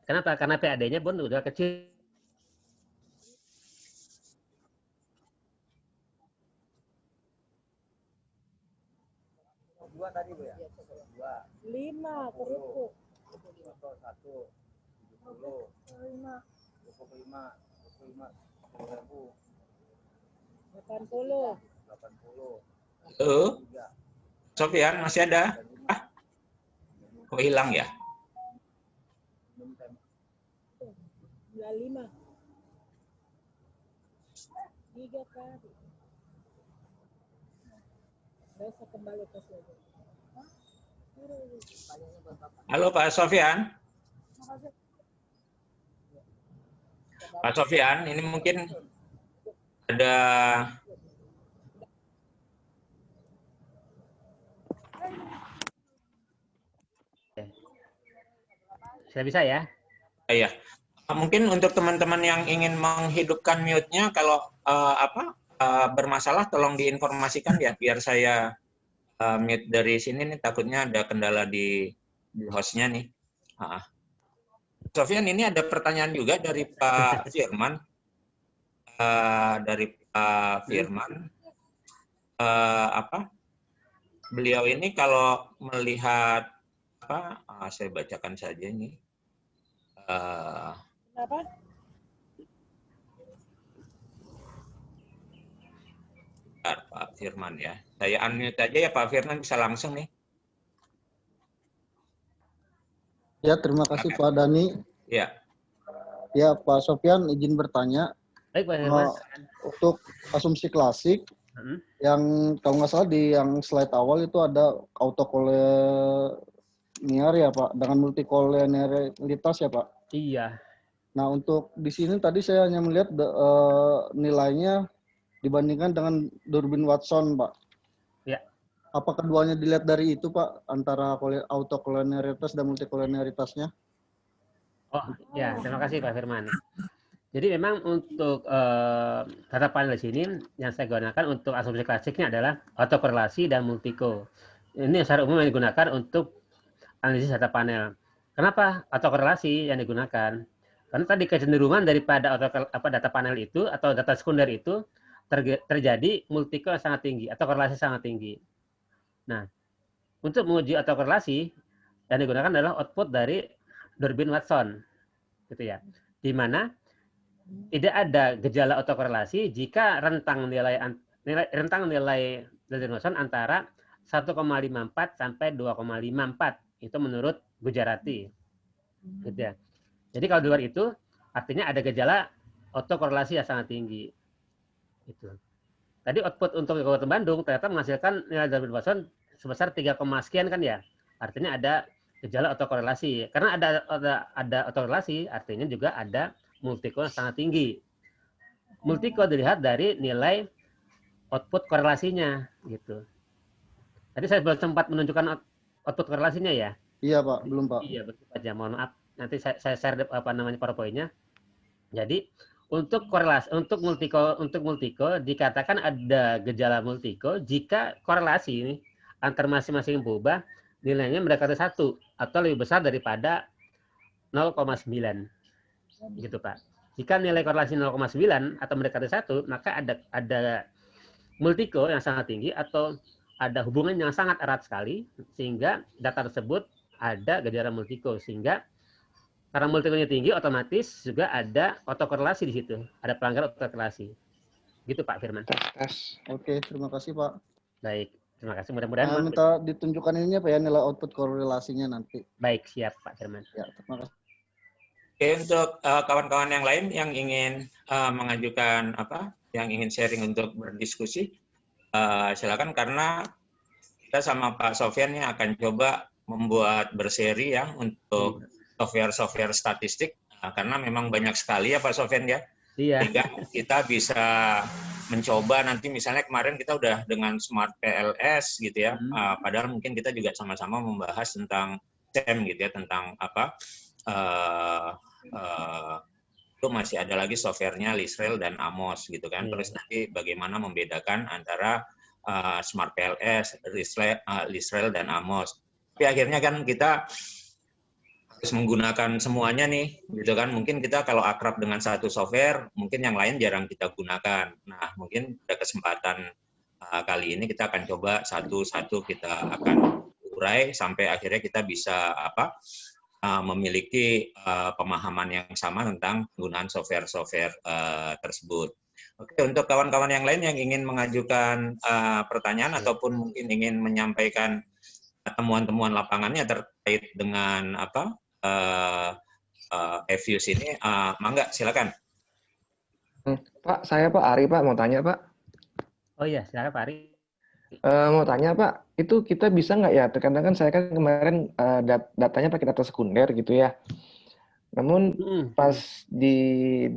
Kenapa? Karena PAD-nya pun udah kecil. Dua tadi Bu ya? 2. 5 kerupuk. 1. 70. 25. 10.000. 80. 80. Halo, Sofyan masih ada? Kok hilang ya? 25. 3 kali. Besok kembali ke sini. Halo Pak Sofyan. Pak Sofyan, ini mungkin ada Saya bisa ya? Iya. Mungkin untuk teman-teman yang ingin menghidupkan mute-nya, kalau bermasalah tolong diinformasikan ya, biar saya mute dari sini nih, takutnya ada kendala di host-nya nih. Sofyan, ini ada pertanyaan juga dari Pak Firman. Beliau ini kalau melihat saya bacakan saja ini. Kenapa? Pak Firman ya. Saya unmute aja ya Pak Firman, bisa langsung nih. Ya, terima kasih Pak Dani. Ya. Ya, Pak Sofyan izin bertanya. Baik Pak Firman. Untuk asumsi klasik, yang kalau nggak salah di yang slide awal itu ada autokolonial ya Pak, dengan multikolonialitas ya Pak? Iya. Nah, untuk di sini tadi saya hanya melihat nilainya dibandingkan dengan durbin Watson, Pak. Ya. Apa keduanya dilihat dari itu, Pak, antara autokolonialitas dan multikolonialitasnya? Oh ya, terima kasih Pak Firman. Jadi memang untuk data panel di sini yang saya gunakan untuk asumsi klasiknya adalah autokorelasi dan multiko. Ini secara umum yang digunakan untuk analisis data panel. Kenapa autokorelasi yang digunakan? Karena tadi kecenderungan daripada data panel itu atau data sekunder itu terjadi multiko yang sangat tinggi atau korelasi sangat tinggi. Nah, untuk menguji autokorelasi yang digunakan adalah output dari Durbin Watson, gitu ya. Di mana tidak ada gejala autokorelasi jika rentang nilai Durbin Watson antara 1,54 sampai 2,54 itu menurut Gujarati, gitu ya. Jadi kalau di luar itu artinya ada gejala autokorelasi yang sangat tinggi. Itu. Tadi output untuk Kabupaten Bandung ternyata menghasilkan nilai Durbin Watson sebesar 3, sekian kan ya. Artinya ada gejala autokorelasi. Karena ada autokorelasi, artinya juga ada multiko yang sangat tinggi. Multiko dilihat dari nilai output korelasinya gitu. Tadi saya belum sempat menunjukkan output korelasinya ya. Iya, Pak, belum, Pak. Iya, betul saja. Mohon maaf. Nanti saya share PowerPoint-nya. Jadi untuk korelasi, untuk multiko dikatakan ada gejala multiko jika korelasi ini antar masing-masing berubah nilainya mendekati 1 atau lebih besar daripada 0,9. Gitu, Pak. Jika nilai korelasi 0,9 atau mendekati 1, maka ada multiko yang sangat tinggi atau ada hubungan yang sangat erat sekali sehingga data tersebut ada gejala multiko, sehingga karena multikonya tinggi, otomatis juga ada autokorelasi di situ. Ada pelanggaran autokorelasi. Gitu Pak Firman. Oke, terima kasih Pak. Baik, terima kasih. Mudah-mudahan minta ditunjukkan ininya Pak ya, nilai output korelasinya nanti. Baik, siap Pak Firman. Ya, terima kasih. Oke, untuk kawan-kawan yang lain yang ingin mengajukan yang ingin sharing untuk berdiskusi, silakan, karena kita sama Pak Sofyan yang akan coba membuat berseri ya untuk software statistik, karena memang banyak sekali ya Pak Sofyan ya. Iya. Sehingga kita bisa mencoba nanti, misalnya kemarin kita udah dengan Smart PLS gitu ya, padahal mungkin kita juga sama-sama membahas tentang SEM gitu ya, tentang itu masih ada lagi softwarenya Lisrael dan Amos gitu kan. Terus nanti bagaimana membedakan antara Smart PLS, Lisrael dan Amos. Tapi akhirnya kan kita harus menggunakan semuanya nih, gitu kan. Mungkin kita kalau akrab dengan satu software, mungkin yang lain jarang kita gunakan. Nah, mungkin pada kesempatan kali ini kita akan coba satu-satu kita akan urai sampai akhirnya kita bisa memiliki pemahaman yang sama tentang penggunaan software-software tersebut. Oke, untuk kawan-kawan yang lain yang ingin mengajukan pertanyaan ataupun mungkin ingin menyampaikan temuan-temuan lapangannya terkait dengan EFUS ini, mangga, silakan. Pak, saya Pak Ari Pak, mau tanya Pak. Oh iya, silakan Pak Ari. Mau tanya Pak, itu kita bisa nggak ya, terkadang kan saya kan kemarin datanya pakai data sekunder gitu ya. Namun pas di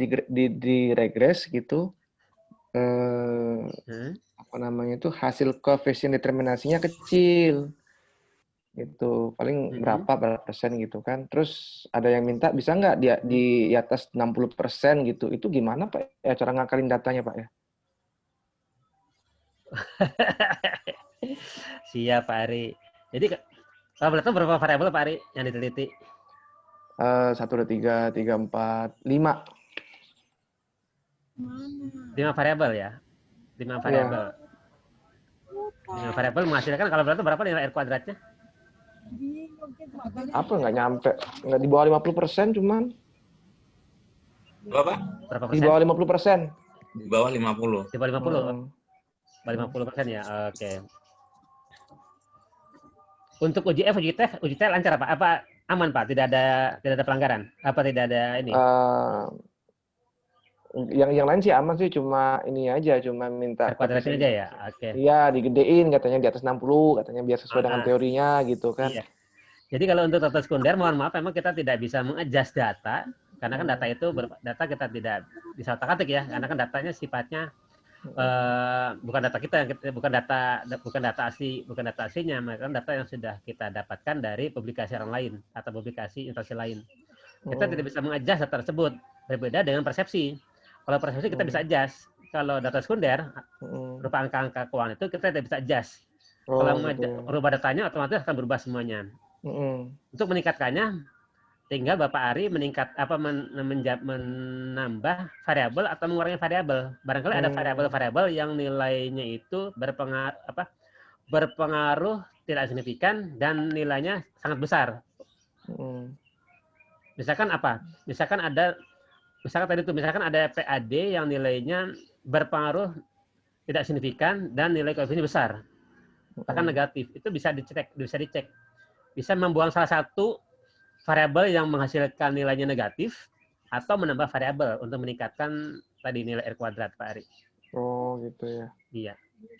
regres gitu, hasil koefisien determinasinya kecil. Gitu, paling berapa persen gitu kan. Terus ada yang minta bisa nggak dia di atas 60% gitu. Itu gimana Pak ya cara ngakalin datanya Pak ya? Siap Pak Ari. Jadi kalau boleh tahu berapa variabel Pak Ari yang diteliti? 1, 2, 3, 4, 5. 5 variabel ya? 5 variabel. 5 variabel menghasilkan kalau boleh tahu berapa nilai R kuadratnya? Apa nggak nyampe? Nggak di bawah 50% cuman. Berapa? Berapa persen? Di bawah 50%. Di bawah 50. Di bawah 50. 50% ya, oke. Untuk uji F, uji T lancar Pak? Apa aman Pak? Tidak ada pelanggaran? Apa tidak ada ini? Yang lain sih aman sih, cuma ini aja, cuma minta kuadratnya aja ya, oke. Iya, digedein katanya di atas 60, katanya biar sesuai dengan teorinya gitu kan. Iya. Jadi kalau untuk data sekunder, mohon maaf, memang kita tidak bisa mengadjust data Karena kan data itu data kita tidak bisa otak-atik ya, karena kan datanya sifatnya bukan data kita, bukan data aslinya, maka data yang sudah kita dapatkan dari publikasi orang lain atau publikasi instansi lain. Kita tidak bisa mengadjust data tersebut, berbeda dengan persepsi. Kalau persepsi kita bisa adjust. Kalau data sekunder berupa angka-angka keuangan itu kita tidak bisa adjust. Kalau merubah datanya otomatis akan berubah semuanya. Untuk meningkatkannya, tinggal Bapak Ari menambah variabel atau mengurangi variabel. Barangkali ada variabel-variabel yang nilainya itu berpengaruh tidak signifikan dan nilainya sangat besar. Misalkan apa? Misalkan ada PAD yang nilainya berpengaruh tidak signifikan dan nilai koefisien besar, bahkan negatif. Itu bisa dicek. Bisa membuang salah satu variabel yang menghasilkan nilainya negatif atau menambah variabel untuk meningkatkan tadi nilai R kuadrat, Pak Ari. Oh gitu ya. Iya.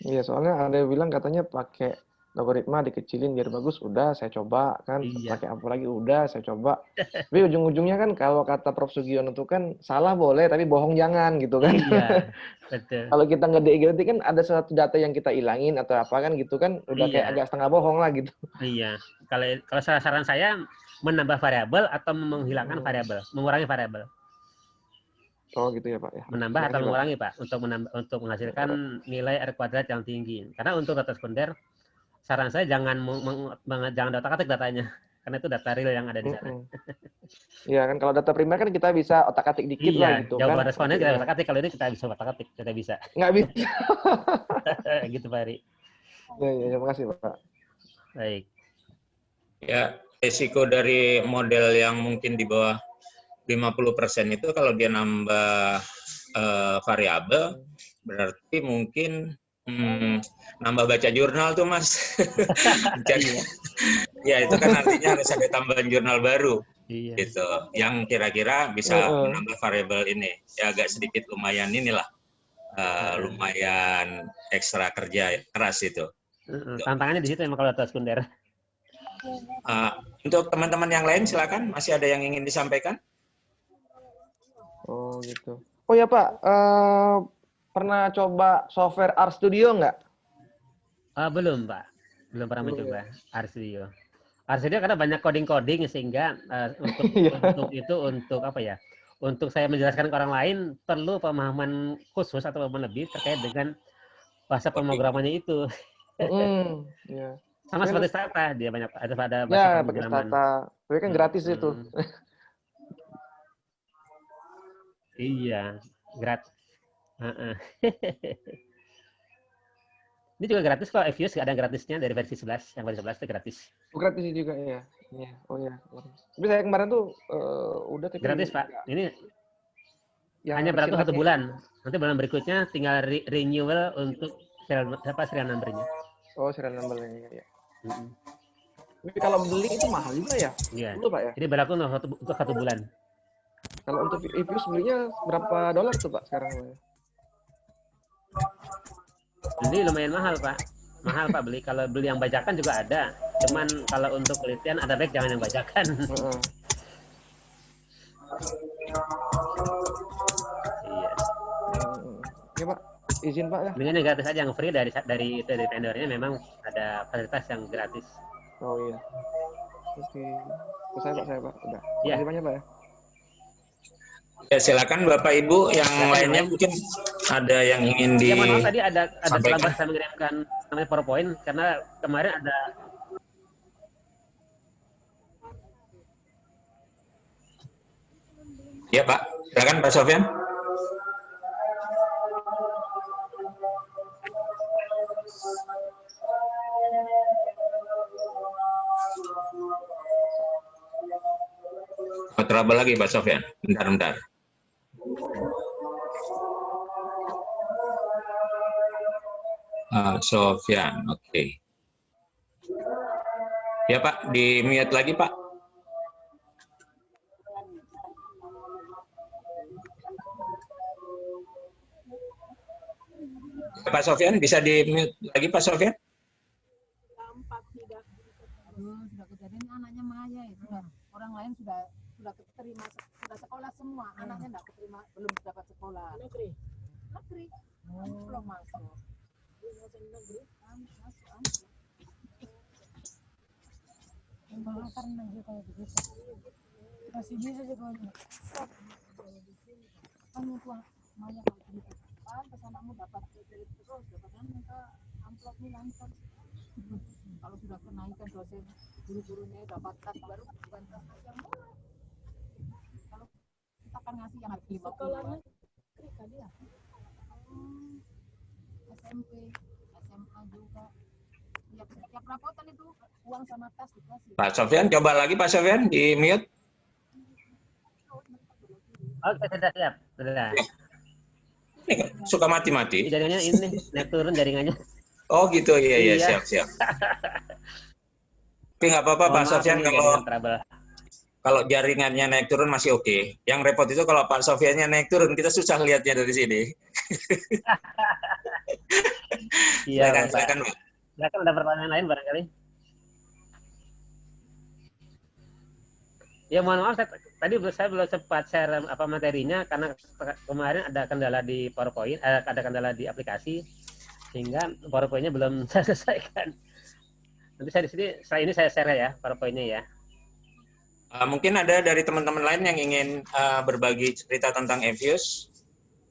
Iya, soalnya ada yang bilang katanya pakai logaritma dikecilin biar bagus, udah saya coba kan, pakai apa lagi udah saya coba. Tapi ujung-ujungnya kan kalau kata Prof Sugiono itu kan salah boleh tapi bohong jangan gitu kan. Iya, betul. Kalau kita ngede kan ada satu data yang kita ilangin atau apa kan gitu kan udah kayak agak setengah bohong lah gitu. Iya. Kalau saran saya menambah variabel atau menghilangkan variabel, mengurangi variabel. Oh gitu ya Pak ya. Menambah atau mengurangi Pak untuk menghasilkan nilai R kuadrat yang tinggi. Karena untuk data sekunder saran saya jangan otak-atik datanya, karena itu data real yang ada di sana. Iya kan, kalau data primer kan kita bisa otak-atik dikit lah gitu kan. Jawaban responnya kita otak-atik, kalau ini kita bisa otak-atik, kita bisa. Nggak bisa. Gitu Pak Ari. Ya, terima kasih Pak. Baik. Ya, risiko dari model yang mungkin di bawah 50% itu kalau dia nambah variabel, berarti mungkin nambah baca jurnal tuh Mas. Jadi, ya itu kan artinya harus ada tambahan jurnal baru, gitu. Yang kira-kira bisa menambah variabel ini. Ya agak sedikit lumayan inilah, lumayan ekstra kerja keras itu. Tantangannya di situ emang kalau data sekunder. Untuk teman-teman yang lain silakan, masih ada yang ingin disampaikan? Oh gitu. Oh ya Pak, pernah coba software RStudio nggak? Belum Pak, belum pernah mencoba RStudio. RStudio karena banyak coding sehingga untuk apa ya? Untuk saya menjelaskan ke orang lain perlu pemahaman khusus atau pemahaman lebih terkait dengan bahasa pemrogramannya itu. Ya. Sama seperti Stata, dia banyak ada bahasa ya, pakai Stata. Tapi kan gratis itu. Iya, gratis. Ini juga gratis kok, Evius ada yang gratisnya dari versi 11, yang versi 11 itu gratis. Oh, gratis juga ya. Iya, oh ya. Tapi saya kemarin tuh udah tapi gratis Pak. Ini hanya berlaku 1 bulan. Nanti bulan berikutnya tinggal renewal untuk serial number-nya. Oh, serial number-nya ya. Tapi kalau beli itu mahal juga ya? Iya. Dulu, Pak ya. Jadi berlaku untuk 1 bulan. Kalau untuk Evius belinya berapa dolar tuh Pak sekarang? Beli lumayan mahal Pak. Mahal Pak beli. Kalau beli yang bajakan juga ada. Cuman kalau untuk penelitian ada baik jangan yang bajakan. Iya. Ya Pak, izin Pak ya. Belinya gratis aja, yang free dari vendornya memang ada fasilitas yang gratis. Oh iya. Oke. Saya Pak. Udah. Ya. Terima kasih banyak Pak ya. Ya silakan Bapak Ibu yang lainnya mungkin ada yang ingin di. Ya maaf tadi ada terlambat saya mengirimkan namanya PowerPoint karena kemarin ada. Ya Pak, silakan Pak Sofyan. Trouble lagi Pak Sofyan, bentar. Sofyan, oke. Ya Pak, di mute lagi Pak. Pak Sofyan, bisa di mute lagi Pak Sofyan? Sudah kejadian anaknya Maya itu orang lain sudah keterima sudah sekolah semua, anaknya enggak keterima, belum dapat sekolah. Negeri. Negeri. Belum masuk. Negeri. Masuk. Malah karena juga begitu. Masih bisa sekolahnya. Kamu tua banyak kayak gitu. Pantas anakmu dapat terus dapatkan minta amplop nih lancar. Kalau sudah kenaikan dosen guru-gurunya dapat tas baru bukan tas yang murah. Kalau kita kan ngasih yang harga 50. Sekolahnya negeri kali ya. SMP, SMA juga. Tiap rapotan itu uang sama tas dikasih. Pak Sofyan, coba lagi Pak Sofyan di mute. Oke, sudah siap. Sudah. Ini suka mati-mati. Jaringannya ini naik turun jaringannya. Oh gitu, iya Iya. siap. Tapi nggak apa-apa Pak Mohon maaf Sofyan ini kalau jaringan trouble. kalau jaringannya naik turun masih oke. Yang repot itu kalau Pak Sofyannya naik turun, kita susah lihatnya dari sini. Iya, Pak. Silakan Pak. Silakan ada pertanyaan lain barangkali. Ya mohon maaf, tadi saya belum sempat share materinya karena kemarin ada kendala di PowerPoint, ada kendala di aplikasi sehingga PowerPoint-nya belum saya selesaikan. Nanti saya di sini, setelah ini saya share ya PowerPoint-nya ya. Mungkin ada dari teman-teman lain yang ingin berbagi cerita tentang eViews.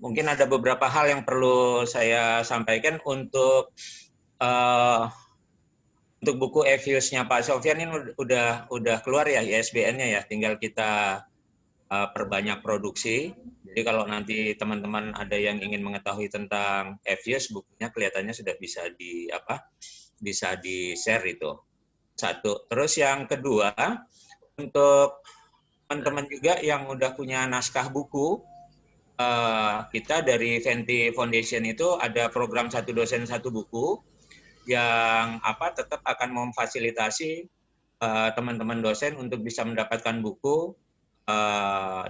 Mungkin ada beberapa hal yang perlu saya sampaikan untuk buku eViews-nya Pak Sofyan ini udah keluar ya ISBN-nya ya, tinggal kita perbanyak produksi. Jadi kalau nanti teman-teman ada yang ingin mengetahui tentang eViews, bukunya kelihatannya sudah bisa di-share itu. Satu. Terus yang kedua, untuk teman-teman juga yang udah punya naskah buku, kita dari Venti Foundation itu ada program satu dosen satu buku yang tetap akan memfasilitasi teman-teman dosen untuk bisa mendapatkan buku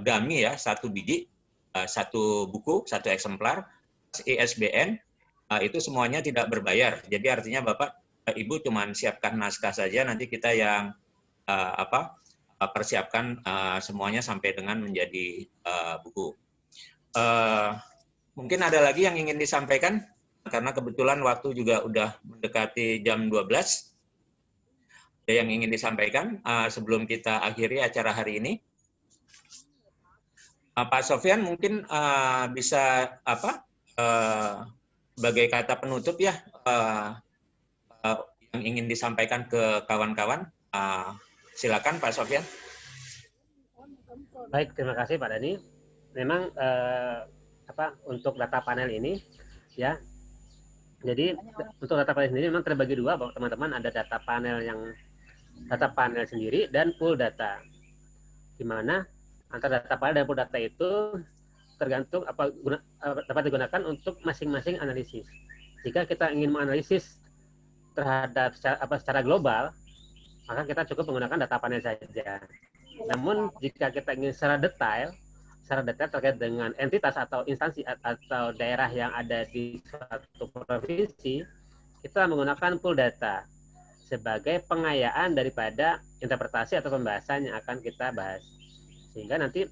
dummy ya, 1 biji, 1 buku, 1 eksemplar, ISBN, itu semuanya tidak berbayar. Jadi artinya Bapak, Ibu cuma siapkan naskah saja, nanti kita yang persiapkan semuanya sampai dengan menjadi buku. Mungkin ada lagi yang ingin disampaikan? Karena kebetulan waktu juga udah mendekati jam 12. Ada yang ingin disampaikan sebelum kita akhiri acara hari ini? Pak Sofyan mungkin bisa sebagai kata penutup ya, yang ingin disampaikan ke kawan-kawan. Silakan Pak Sofyan. Baik, terima kasih Pak Dhani. Memang untuk data panel ini ya, jadi untuk data panel sendiri memang terbagi dua, teman-teman. Ada data panel sendiri dan pool data, di mana antara data panel dan pool data itu tergantung dapat digunakan untuk masing-masing analisis. Jika kita ingin menganalisis terhadap secara global, maka kita cukup menggunakan data panel saja. Namun jika kita ingin secara detail terkait dengan entitas atau instansi atau daerah yang ada di suatu provinsi, kita menggunakan pool data sebagai pengayaan daripada interpretasi atau pembahasan yang akan kita bahas. Sehingga nanti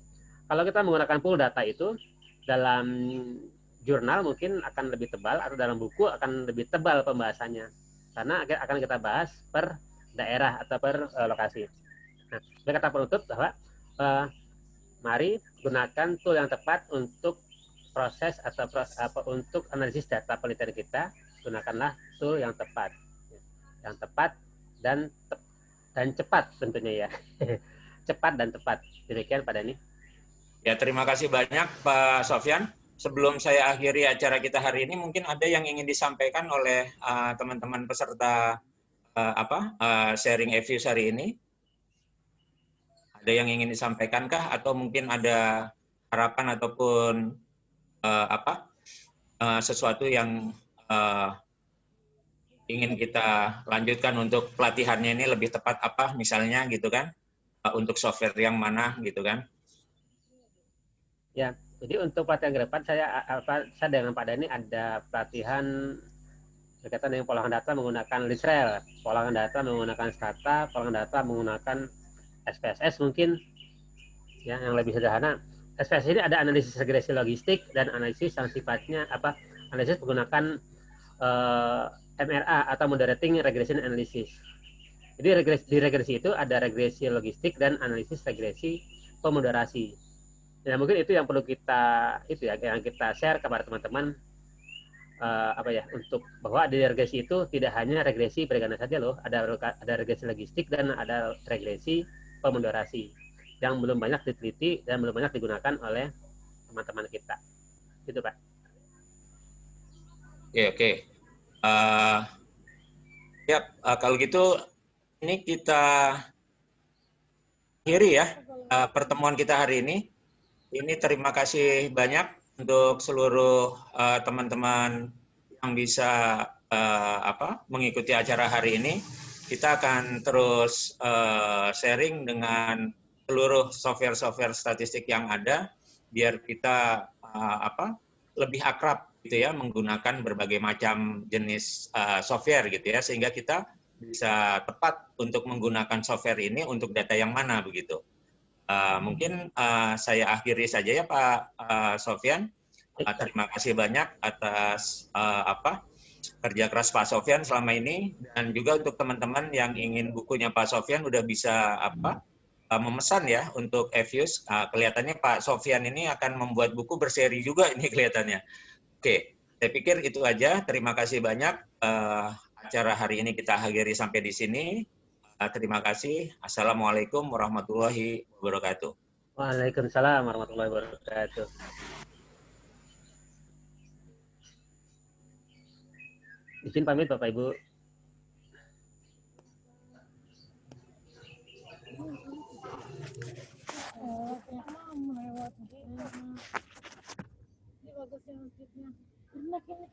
kalau kita menggunakan pool data itu, dalam jurnal mungkin akan lebih tebal atau dalam buku akan lebih tebal pembahasannya. Karena akan kita bahas per daerah atau per lokasi. Nah, sebagai kata penutup bahwa mari gunakan tool yang tepat untuk proses atau untuk analisis data penelitian kita. Gunakanlah tool yang tepat dan cepat tentunya ya. Cepat dan tepat. Demikian Pak Dhani. Ya, terima kasih banyak Pak Sofyan. Sebelum saya akhiri acara kita hari ini, mungkin ada yang ingin disampaikan oleh teman-teman peserta sharing eViews hari ini. Ada yang ingin disampaikankah, atau mungkin ada harapan ataupun sesuatu yang ingin kita lanjutkan untuk pelatihannya ini lebih tepat apa misalnya gitu kan, untuk software yang mana gitu kan? Ya, jadi untuk pelatihan ke depan saya dengan Pak Dhani ada pelatihan berkaitan dengan pengolahan data menggunakan Listral, pengolahan data menggunakan Stata, pengolahan data menggunakan SPSS mungkin, ya, yang lebih sederhana. SPS ini ada analisis regresi logistik dan analisis yang sifatnya analisis menggunakan MRA atau Moderating Regression Analysis. Jadi di regresi itu ada regresi logistik dan analisis regresi pemoderasi. Ya mungkin itu yang perlu kita yang kita share kepada teman-teman untuk bahwa di regresi itu tidak hanya regresi peregangan saja loh, ada regresi logistik dan ada regresi pemoderasi yang belum banyak diteliti dan belum banyak digunakan oleh teman-teman kita. Gitu, Pak. Oke. Kalau gitu ini kita akhiri ya pertemuan kita hari ini. Ini terima kasih banyak untuk seluruh teman-teman yang bisa mengikuti acara hari ini. Kita akan terus sharing dengan seluruh software-software statistik yang ada biar kita lebih akrab gitu ya menggunakan berbagai macam jenis software gitu ya sehingga kita bisa tepat untuk menggunakan software ini untuk data yang mana begitu. Mungkin saya akhiri saja ya Pak Sofyan. Terima kasih banyak atas kerja keras Pak Sofyan selama ini dan juga untuk teman-teman yang ingin bukunya Pak Sofyan udah bisa memesan ya untuk Evius. Kelihatannya Pak Sofyan ini akan membuat buku berseri juga ini kelihatannya. Oke, saya pikir itu aja. Terima kasih banyak. Acara hari ini kita akhiri sampai di sini. Terima kasih. Assalamualaikum warahmatullahi wabarakatuh. Waalaikumsalam warahmatullahi wabarakatuh. Izin pamit Bapak Ibu. Melewati. Ini bagus yang